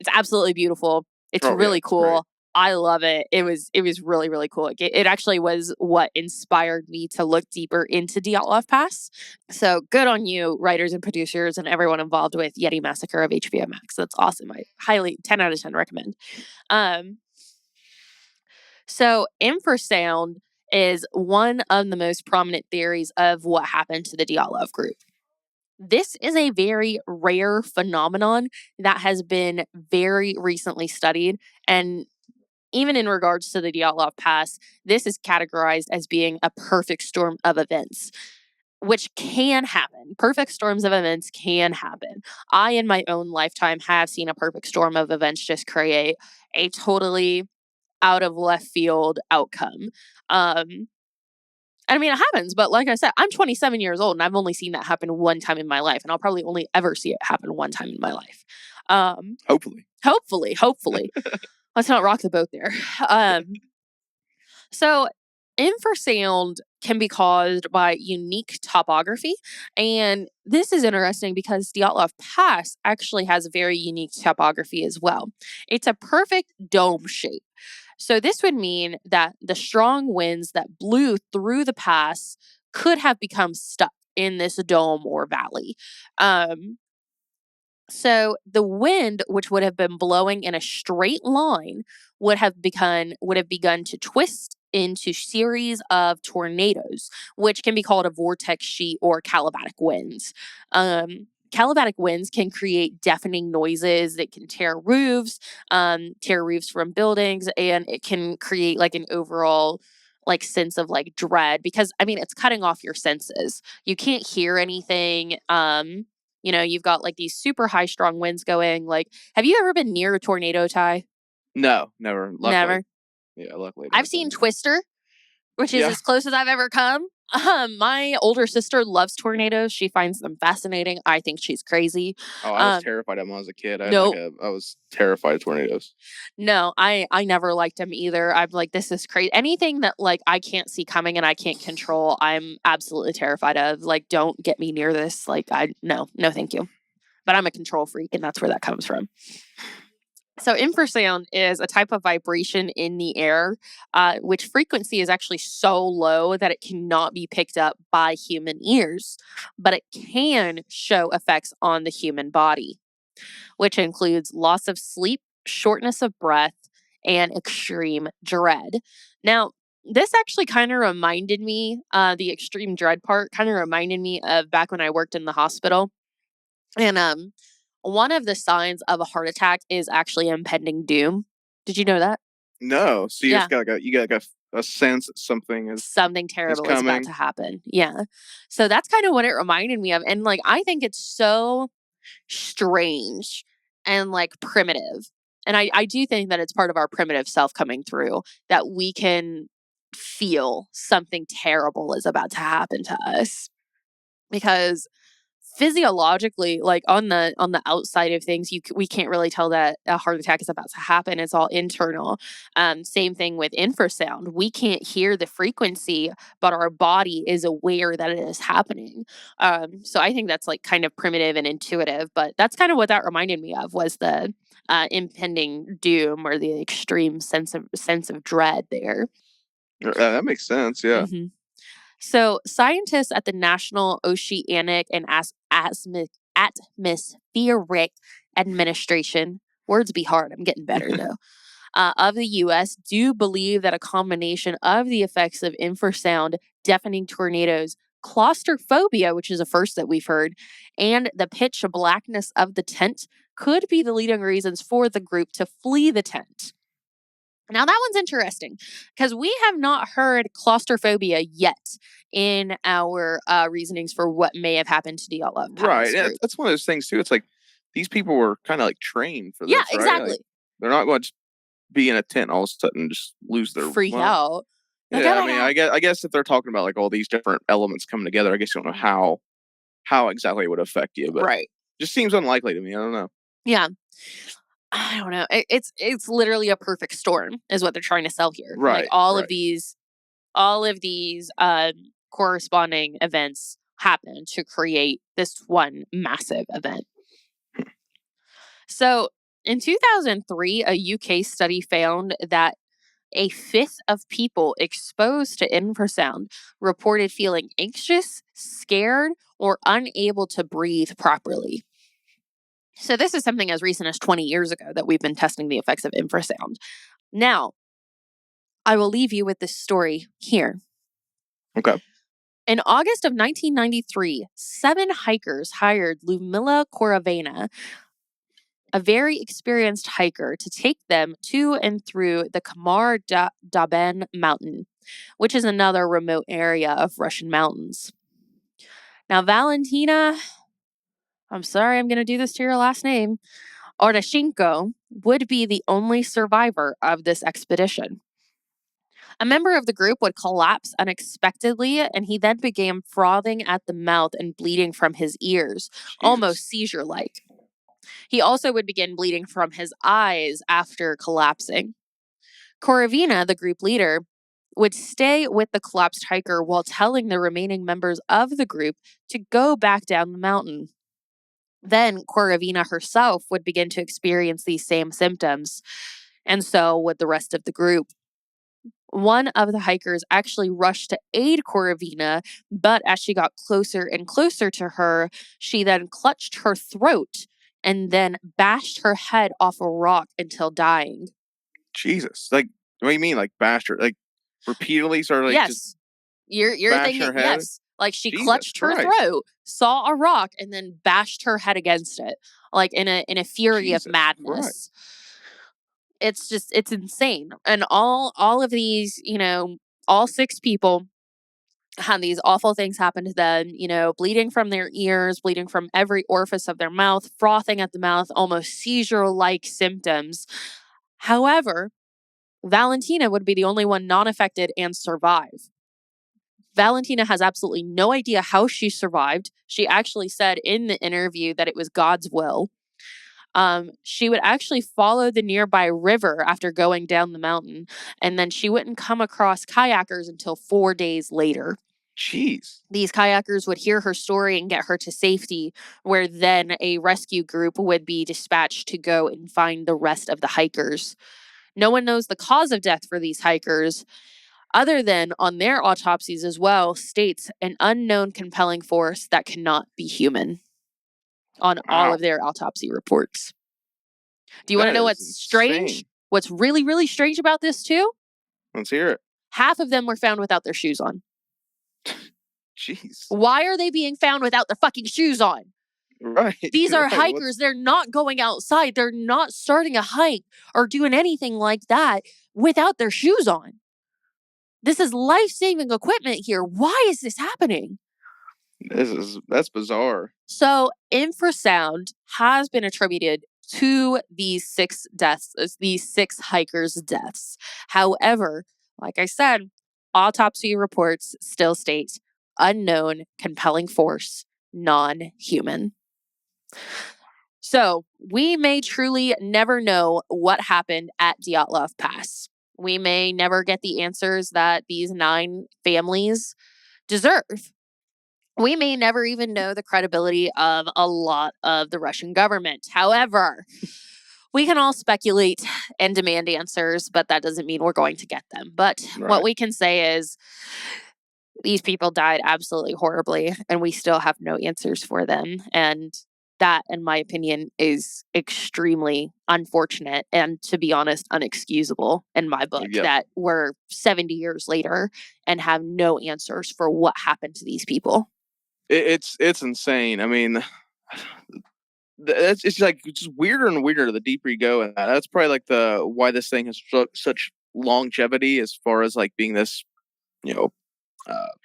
It's absolutely beautiful. It's really cool. Great. I love it. It was really, really cool. It actually was what inspired me to look deeper into Dyatlov Pass. So good on you, writers and producers and everyone involved with Yeti Massacre of HBO Max. That's awesome. I highly 10 out of 10 recommend. So infrasound is one of the most prominent theories of what happened to the Dyatlov group. This is a very rare phenomenon that has been very recently studied, and even in regards to the Dyatlov Pass, this is categorized as being a perfect storm of events, which can happen. Perfect storms of events can happen. I, in my own lifetime, have seen a perfect storm of events just create a totally out of left field outcome. I mean, it happens, but like I said, I'm 27 years old and I've only seen that happen one time in my life, and I'll probably only ever see it happen one time in my life. Hopefully. Let's not rock the boat there. So infrasound can be caused by unique topography. And this is interesting because Dyatlov Pass actually has a very unique topography as well. It's a perfect dome shape. So this would mean that the strong winds that blew through the pass could have become stuck in this dome or valley. So the wind, which would have been blowing in a straight line, would have begun to twist into series of tornadoes, which can be called a vortex sheet or calabatic winds. Calabatic winds can create deafening noises that can tear roofs from buildings, and it can create like an overall like sense of like dread because I mean it's cutting off your senses. You can't hear anything. You've got like these super high strong winds going. Like, have you ever been near a tornado, Ty? No, never. Luckily. Never. Yeah, luckily. I've seen Twister, which is as close as I've ever come. My older sister loves tornadoes. She finds them fascinating. I think she's crazy. Oh, I was terrified of them when I was a kid. I was terrified of tornadoes. No, I never liked them either. I'm like, this is crazy. Anything that like I can't see coming and I can't control, I'm absolutely terrified of. Like, don't get me near this. Like, no, thank you. But I'm a control freak, and that's where that comes from. So infrasound is a type of vibration in the air, which frequency is actually so low that it cannot be picked up by human ears, but it can show effects on the human body, which includes loss of sleep, shortness of breath, and extreme dread. Now, this actually kind of reminded me, the extreme dread part kind of reminded me of back when I worked in the hospital. And one of the signs of a heart attack is actually impending doom. Did you know that? No. So you just got a sense that something terrible is about to happen. Yeah. So that's kind of what it reminded me of. And like, I think it's so strange and like primitive. And I do think that it's part of our primitive self coming through that we can feel something terrible is about to happen to us. Because physiologically, like on the outside of things, we can't really tell that a heart attack is about to happen. It's all internal. Same thing with infrasound. We can't hear the frequency, but our body is aware that it is happening. So I think that's like kind of primitive and intuitive, but that's kind of what that reminded me of was the impending doom or the extreme sense of dread there. That makes sense. Yeah. Mm-hmm. So scientists at the National Oceanic and Atmospheric Administration, words be hard, I'm getting better though, of the U.S. do believe that a combination of the effects of infrasound, deafening tornadoes, claustrophobia, which is a first that we've heard, and the pitch blackness of the tent could be the leading reasons for the group to flee the tent. Now, that one's interesting because we have not heard claustrophobia yet in our reasonings for what may have happened to Dyatlov Pass. Right. And that's one of those things, too. It's like these people were kind of like trained for this, right? Exactly. Like, they're not going to be in a tent and all of a sudden just lose their freak out. Yeah, I mean, I guess if they're talking about like all these different elements coming together, I guess you don't know how exactly it would affect you. But right. Just seems unlikely to me. I don't know. Yeah. I don't know. It's literally a perfect storm is what they're trying to sell here. Right. Like all of these corresponding events happen to create this one massive event. So in 2003, a UK study found that a fifth of people exposed to infrasound reported feeling anxious, scared, or unable to breathe properly. So this is something as recent as 20 years ago that we've been testing the effects of infrasound. Now, I will leave you with this story here. Okay. In August of 1993, 7 hikers hired Lumila Koravena, a very experienced hiker, to take them to and through the Kamar Daben mountain, which is another remote area of Russian mountains. Now, Valentina, I'm sorry I'm going to do this to your last name, Ordashenko would be the only survivor of this expedition. A member of the group would collapse unexpectedly, and he then began frothing at the mouth and bleeding from his ears, almost seizure-like. He also would begin bleeding from his eyes after collapsing. Koravina, the group leader, would stay with the collapsed hiker while telling the remaining members of the group to go back down the mountain. Then Koravina herself would begin to experience these same symptoms, and so would the rest of the group. One of the hikers actually rushed to aid Koravina, but as she got closer and closer to her, she then clutched her throat and then bashed her head off a rock until dying. Jesus. Like, what do you mean, like, bashed her? Like, repeatedly sort of, like, Yes. just You're thinking, her head? yes. Like, she Jesus clutched her Christ. throat, saw a rock, and then bashed her head against it, like, in a fury of madness. Christ. It's insane. And all of these, all 6 people had these awful things happen to them, bleeding from their ears, bleeding from every orifice of their mouth, frothing at the mouth, almost seizure-like symptoms. However, Valentina would be the only one non-affected and survive. Valentina has absolutely no idea how she survived. She actually said in the interview that it was God's will. She would actually follow the nearby river after going down the mountain, and then she wouldn't come across kayakers until 4 days later. Jeez. These kayakers would hear her story and get her to safety, where then a rescue group would be dispatched to go and find the rest of the hikers. No one knows the cause of death for these hikers, other than on their autopsies as well, states an unknown compelling force that cannot be human on all of their autopsy reports. Do you want to know what's strange? What's really, really strange about this too? Let's hear it. Half of them were found without their shoes on. Jeez. Why are they being found without their fucking shoes on? Right. These are hikers. They're not going outside. They're not starting a hike or doing anything like that without their shoes on. This is life-saving equipment here. Why is this happening? That's bizarre. So infrasound has been attributed to these 6 deaths, these 6 hikers' deaths. However, like I said, autopsy reports still state unknown compelling force, non-human. So we may truly never know what happened at Dyatlov Pass. We may never get the answers that these 9 families deserve. We may never even know the credibility of a lot of the Russian government. However, we can all speculate and demand answers, but that doesn't mean we're going to get them. But what we can say is these people died absolutely horribly, and we still have no answers for them. And that, in my opinion, is extremely unfortunate and, to be honest, unexcusable in my book, that we're 70 years later and have no answers for what happened to these people. It's insane. I mean, it's just weirder and weirder the deeper you go in that. That's probably like why this thing has such longevity as far as like being this,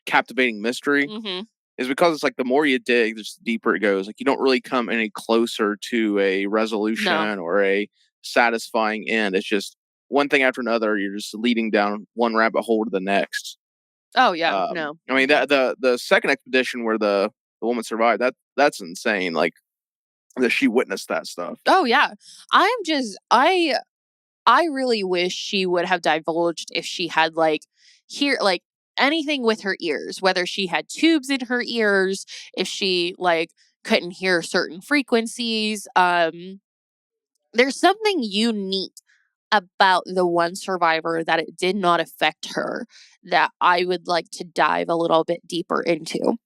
captivating mystery. Mm-hmm. Is because it's like the more you dig, the deeper it goes. Like you don't really come any closer to a resolution or a satisfying end. It's just one thing after another. You're just leading down one rabbit hole to the next. Oh yeah, no. I mean the second expedition where the woman survived, that's insane. Like that she witnessed that stuff. Oh yeah, I really wish she would have divulged if she had anything with her ears, whether she had tubes in her ears, if she couldn't hear certain frequencies. There's something unique about the one survivor that it did not affect her that I would like to dive a little bit deeper into.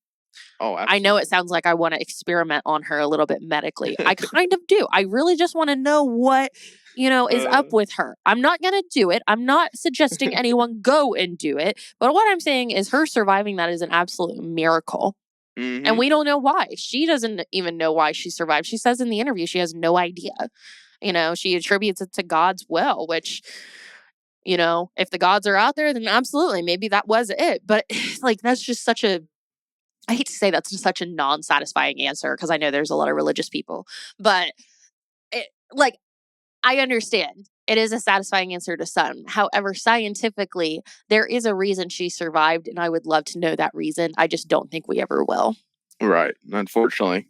Oh, absolutely. I know it sounds like I want to experiment on her a little bit medically. I kind of do. I really just want to know what, is up with her. I'm not going to do it. I'm not suggesting anyone go and do it. But what I'm saying is her surviving that is an absolute miracle. Mm-hmm. And we don't know why. She doesn't even know why she survived. She says in the interview she has no idea. She attributes it to God's will, which, if the gods are out there, then absolutely, maybe that was it. But that's just I hate to say that's just such a non-satisfying answer because I know there's a lot of religious people, but I understand it is a satisfying answer to some. However, scientifically, there is a reason she survived, and I would love to know that reason. I just don't think we ever will. Right. Unfortunately.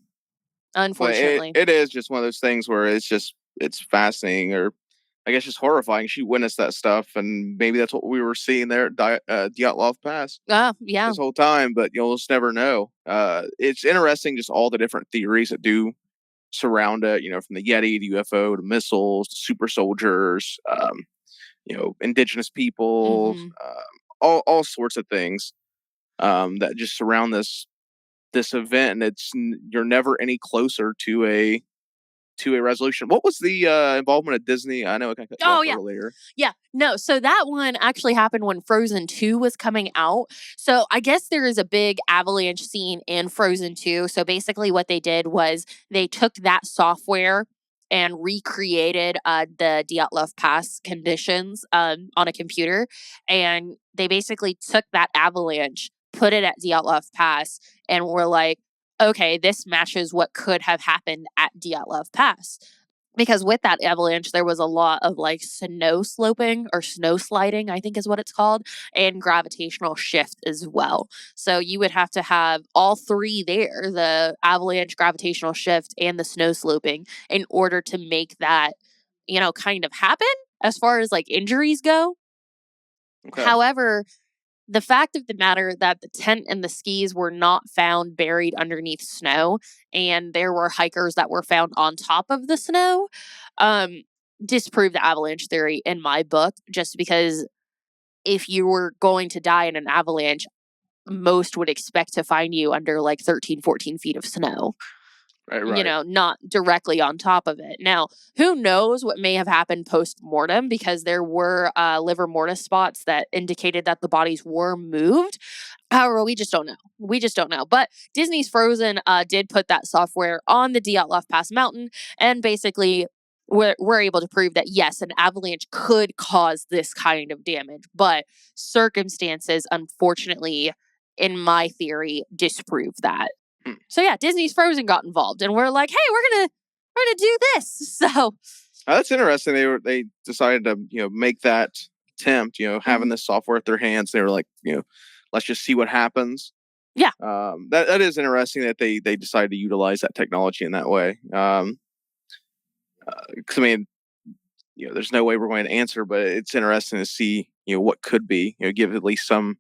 It is just one of those things where it's fascinating, or I guess just horrifying. She witnessed that stuff, and maybe that's what we were seeing there at Dyatlov Pass. Yeah. This whole time, but you'll just never know. It's interesting, just all the different theories that do surround it. From the Yeti to UFO to missiles to super soldiers, indigenous people, all sorts of things that just surround this event, and you're never any closer to to a resolution. What was the involvement of Disney? I know I got cut you off earlier. Yeah, no. So that one actually happened when Frozen 2 was coming out. So I guess there is a big avalanche scene in Frozen 2. So basically what they did was they took that software and recreated the Dyatlov Pass conditions on a computer. And they basically took that avalanche, put it at Dyatlov Pass, and were like, okay, this matches what could have happened at Dyatlov Pass. Because with that avalanche, there was a lot of like snow sloping or snow sliding, I think is what it's called, and gravitational shift as well. So you would have to have all three there, the avalanche, gravitational shift, and the snow sloping, in order to make that, kind of happen as far as like injuries go. Okay. However, the fact of the matter that the tent and the skis were not found buried underneath snow, and there were hikers that were found on top of the snow, disproved the avalanche theory in my book, just because if you were going to die in an avalanche, most would expect to find you under like 13, 14 feet of snow. Right. Not directly on top of it. Now, who knows what may have happened post-mortem, because there were livor mortis spots that indicated that the bodies were moved. However, we just don't know. But Disney's Frozen did put that software on the Dyatlov Pass mountain, and basically we're able to prove that, yes, an avalanche could cause this kind of damage, but circumstances, unfortunately, in my theory, disprove that. So yeah, Disney's Frozen got involved, and we're like, hey, we're gonna do this. So that's interesting. They decided to make that attempt. Having this software at their hands, they were like, let's just see what happens. Yeah. That is interesting that they decided to utilize that technology in that way. Because I mean, there's no way we're going to answer, but it's interesting to see what could be. Give at least some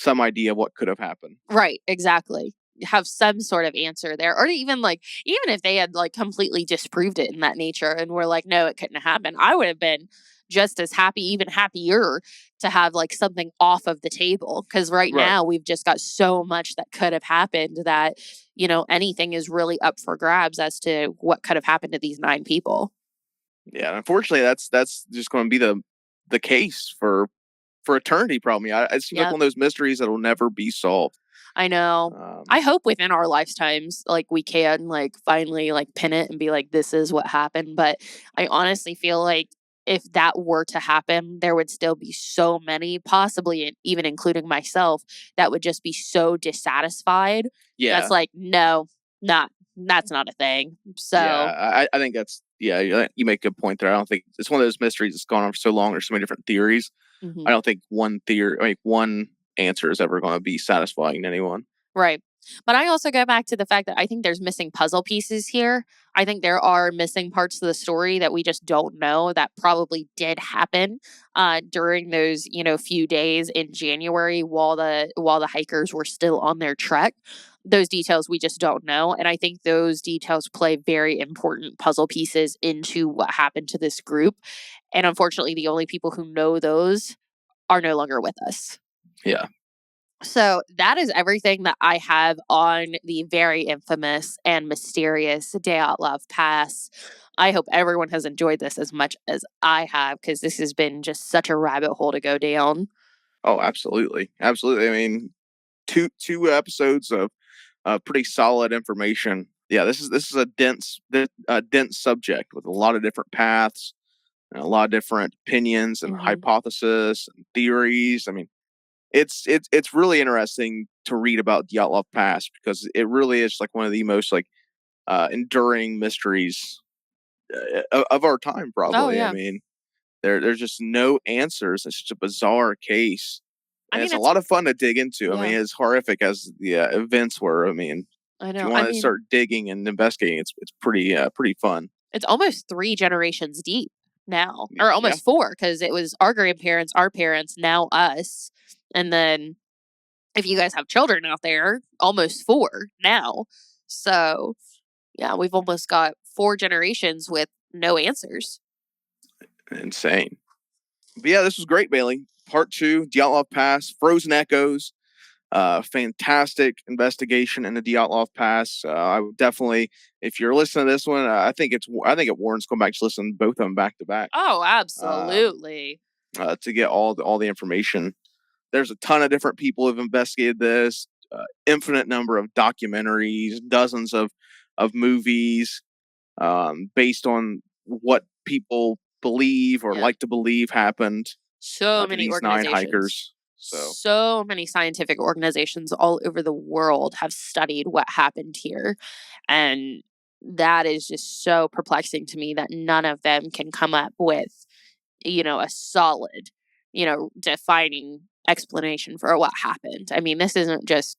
idea of what could have happened. Right. Exactly. Have some sort of answer there, or even if they had like completely disproved it in that nature and were like, no, it couldn't happen, I would have been just as happy, even happier, to have like something off of the table, because right now we've just got so much that could have happened that anything is really up for grabs as to what could have happened to these 9 people. Yeah, unfortunately that's just going to be the case for eternity, probably. It seems like one of those mysteries that will never be solved. I know. I hope within our lifetimes, like, we can finally pin it and be like, this is what happened. But I honestly feel like if that were to happen, there would still be so many, possibly even including myself, that would just be so dissatisfied. Yeah. That's like, no, that's not a thing. So yeah, I think that's, you make a good point there. I don't think it's one of those mysteries that's gone on for so long. There's so many different theories. I don't think one answer is ever going to be satisfying to anyone. Right. But I also go back to the fact that I think there's missing puzzle pieces here. I think there are missing parts of the story that we just don't know that probably did happen during those, few days in January while the hikers were still on their trek. Those details we just don't know. And I think those details play very important puzzle pieces into what happened to this group. And unfortunately, the only people who know those are no longer with us. Yeah. So that is everything that I have on the very infamous and mysterious Dyatlov Pass. I hope everyone has enjoyed this as much as I have, because this has been just such a rabbit hole to go down. Oh, absolutely. Absolutely. I mean, two episodes of pretty solid information. Yeah, this is a dense subject with a lot of different paths and a lot of different opinions and hypotheses and theories. I mean, it's really interesting to read about Dyatlov Pass, because it really is like one of the most enduring mysteries of our time, probably. Oh, yeah. I mean, there's just no answers. It's such a bizarre case. And it's a lot of fun to dig into. Yeah. I mean, as horrific as the events were, I mean, I know. If you want to start digging and investigating, it's pretty fun. It's almost 3 generations deep now, or almost 4, because it was our grandparents, our parents, now us. And then if you guys have children out there, almost 4 now. So yeah, we've almost got 4 generations with no answers. Insane. But yeah, this was great, Bailey. Part 2, Dyatlov Pass, Frozen Echoes. Fantastic investigation into Dyatlov Pass. I would definitely, if you're listening to this one, I think it warrants going back to listen to both of them back to back. Oh, absolutely. To get all the information. There's a ton of different people who've investigated this. Infinite number of documentaries, dozens of movies, based on what people believe or like to believe happened. So many these organizations. 9 hikers. So many scientific organizations all over the world have studied what happened here. And that is just so perplexing to me that none of them can come up with, a solid, defining explanation for what happened. I mean, this isn't just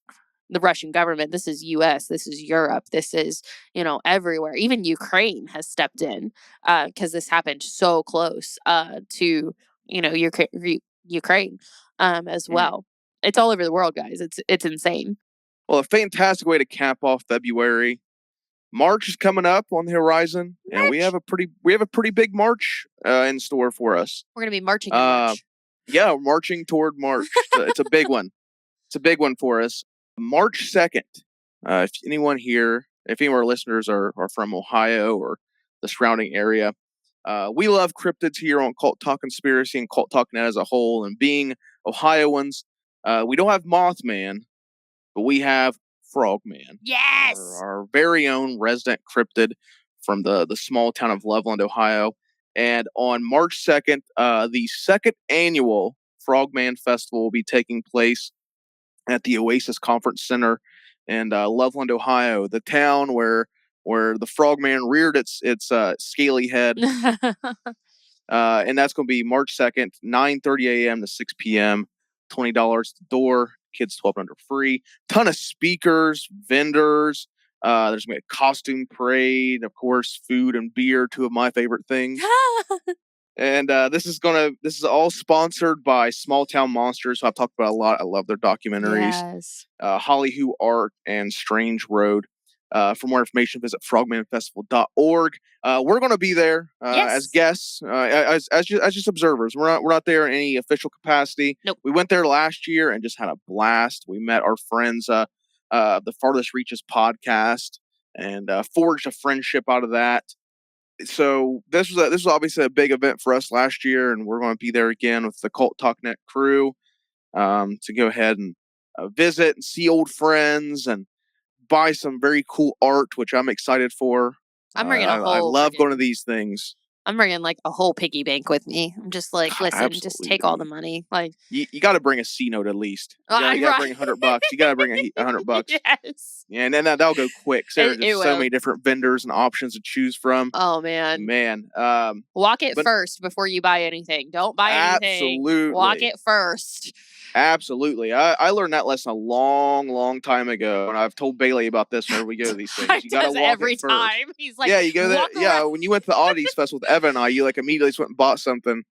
the Russian government. This is US, this is Europe, this is, everywhere. Even Ukraine has stepped in because this happened so close to, Ukraine as well. It's all over the world, guys. It's insane. Well, a fantastic way to cap off February. March is coming up on the horizon, and we have a pretty big March in store for us. We're gonna be marching in March. Yeah, we're marching toward March. It's a big one. It's a big one for us. March 2nd. If any of our listeners are from Ohio or the surrounding area, we love cryptids here on Cult Talk Conspiracy and Cult Talk Net as a whole. And being Ohioans, we don't have Mothman, but we have Frogman. Yes! Our very own resident cryptid from the small town of Loveland, Ohio. And on March 2nd, the second annual Frogman Festival will be taking place at the Oasis Conference Center in Loveland, Ohio, the town where the Frogman reared its scaly head. And that's going to be March 2nd, 9:30 a.m. to 6 p.m., $20 at the door, kids 12 under free. Ton of speakers, vendors. There's going to be a costume parade, of course, food and beer, two of my favorite things. And this is all sponsored by Small Town Monsters, who I've talked about a lot. I love their documentaries. Yes. Hollyhoo Art and Strange Road. For more information, visit frogmanfestival.org. We're going to be there as guests, as just observers. We're not there in any official capacity. Nope. We went there last year and just had a blast. We met our friends, the Farthest Reaches podcast, and forged a friendship out of that. So this was obviously a big event for us last year, and we're going to be there again with the Cult Talk Net crew to go ahead and visit and see old friends and buy some very cool art, which I'm excited for. I'm bringing I love going to these things. I'm bringing like a whole piggy bank with me. I'm just like, listen, Absolutely. just take all the money. Like you got to bring a C note at least. You got to bring $100. You got to bring $100. Yes. Yeah, and then that'll go quick. So there's just so many different vendors and options to choose from. Oh man. Walk it first before you buy anything. Don't buy anything. Absolutely. Walk it first. Absolutely. I learned that lesson a long, long time ago, and I've told Bailey about this whenever we go to these things. You got to walk every it first. time. He's like, yeah, you go there. Yeah, when you went to the Oddities Festival with Evan and I, you like immediately just went and bought something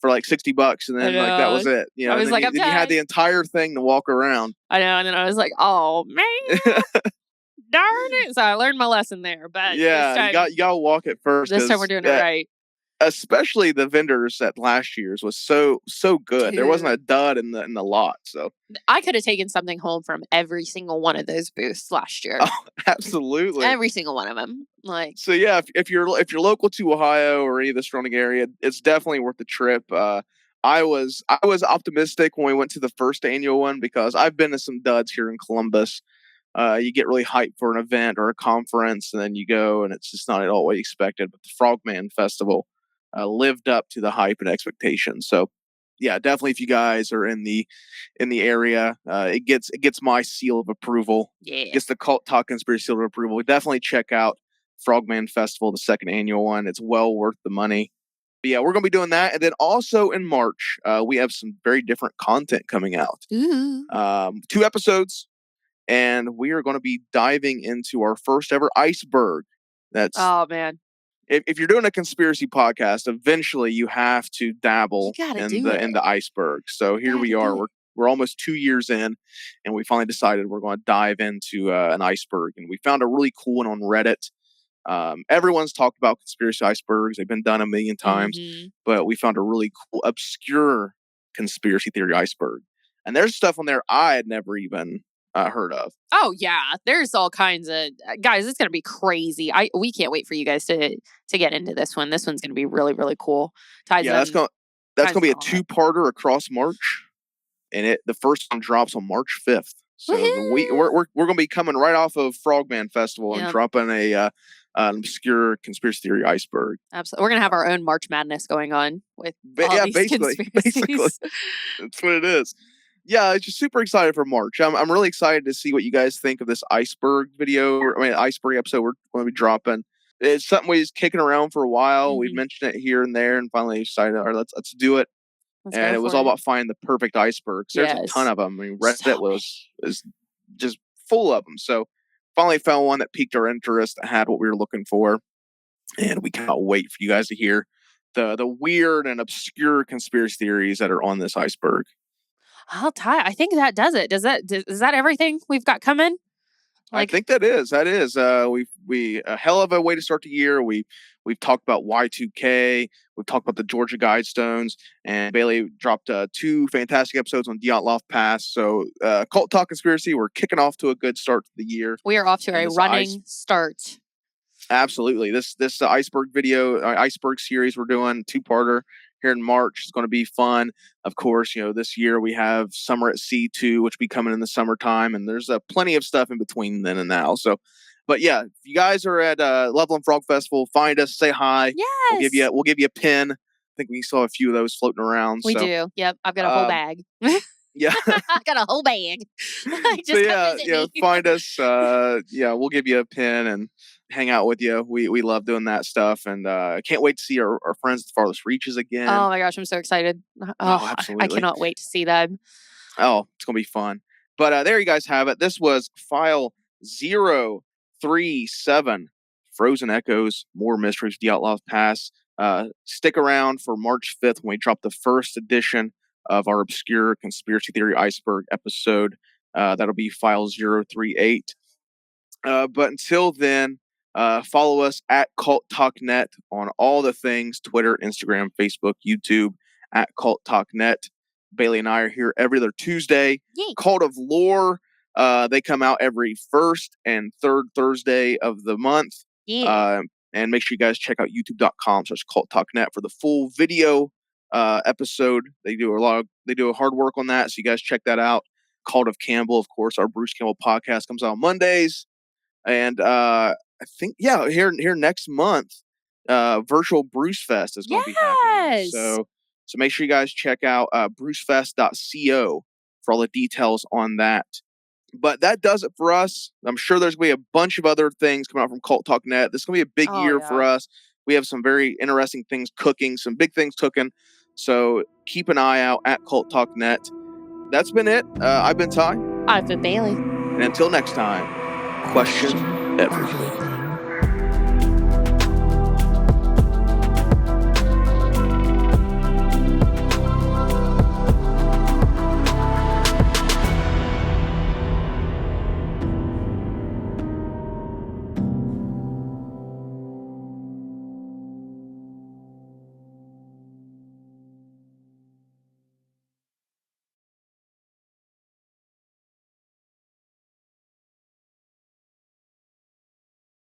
for like $60, and then like that was it. You know, I was like, then you had the entire thing to walk around. I know, and then I was like, oh man, darn it! So I learned my lesson there. But yeah, this time, you got to walk it first. This time we're doing it right. Especially the vendors at last year's was so good. Dude. There wasn't a dud in the lot. So I could have taken something home from every single one of those booths last year. Oh, absolutely, every single one of them. Like so, yeah. If you're local to Ohio or any of the surrounding area, it's definitely worth the trip. I was optimistic when we went to the first annual one because I've been to some duds here in Columbus. You get really hyped for an event or a conference, and then you go, and it's just not at all what you expected. But the Frogman Festival lived up to the hype and expectations. So, yeah, definitely if you guys are in the area, it gets my seal of approval. Yeah, it gets the Cult Talk Conspiracy seal of approval. Definitely check out Frogman Festival, the second annual one. It's well worth the money. But yeah, we're going to be doing that. And then also in March, we have some very different content coming out. Ooh. 2 episodes. And we are going to be diving into our first ever iceberg. Oh, man. If you're doing a conspiracy podcast, eventually you have to dabble in the iceberg. So here we are. We're almost 2 years in, and we finally decided we're going to dive into an iceberg. And we found a really cool one on Reddit. Everyone's talked about conspiracy icebergs. They've been done a million times, but we found a really cool, obscure conspiracy theory iceberg. And there's stuff on there I had never even heard of. Oh yeah, there's all kinds of guys. It's gonna be crazy. We can't wait for you guys to get into this one. This one's gonna be really really cool. That's gonna be a 2-parter across March, and the first one drops on March 5th. So we're gonna be coming right off of Frogman Festival and dropping an obscure conspiracy theory iceberg. Absolutely, we're gonna have our own March Madness going on with these basically that's what it is. Yeah, just super excited for March. I'm really excited to see what you guys think of this iceberg iceberg episode we're going to be dropping. It's something we was kicking around for a while. We've mentioned it here and there, and finally decided, all right, let's do it. And it was all about finding the perfect icebergs. There's a ton of them. I mean, Reddit is just full of them. So finally found one that piqued our interest, had what we were looking for, and we cannot wait for you guys to hear the weird and obscure conspiracy theories that are on this iceberg. I think that does it. Is that everything we've got coming? I think that is. We a hell of a way to start the year. We've talked about Y2K. We've talked about the Georgia Guidestones, and Bailey dropped 2 fantastic episodes on Dyatlov Pass. So, Cult Talk Conspiracy, we're kicking off to a good start to the year. We are off to a running start. Absolutely. This iceberg series we're doing, 2-parter here in March, is going to be fun. Of course, this year we have Summer at Sea 2, which will be coming in the summertime, and there's plenty of stuff in between then and now. So, but yeah, if you guys are at Loveland Frog Festival, find us, say hi. Yes. We'll give you a pin. I think we saw a few of those floating around. We do. Yep. I've got a whole bag. Yeah. I've got a whole bag. Find us. We'll give you a pin and hang out with you. We love doing that stuff, and I can't wait to see our friends at the farthest reaches again. Oh my gosh, I'm so excited. Absolutely. I cannot wait to see them. Oh, it's gonna be fun. But there you guys have it. This was file 037, Frozen Echoes, More Mysteries, Dyatlov Pass. Stick around for March 5th when we drop the first edition of our obscure conspiracy theory iceberg episode. That'll be file 038. But until then, follow us at Cult Talk Net on all the things: Twitter, Instagram, Facebook, YouTube, at Cult Talk Net. Bailey and I are here every other Tuesday. Yay. Cult of Lore, they come out every first and third Thursday of the month. Yeah. And make sure you guys check out youtube.com/Cult Talk Net for the full video episode. They do a hard work on that, so you guys check that out. Cult of Campbell, of course, our Bruce Campbell podcast comes out on Mondays. And I think, here next month, Virtual Bruce Fest is going to be happening. So make sure you guys check out brucefest.co for all the details on that. But that does it for us. I'm sure there's going to be a bunch of other things coming out from Cult Talk Net. This is going to be a big year for us. We have some very interesting things cooking, some big things cooking. So keep an eye out at Cult Talk Net. That's been it. I've been Ty. I've been Bailey. And until next time, question everything.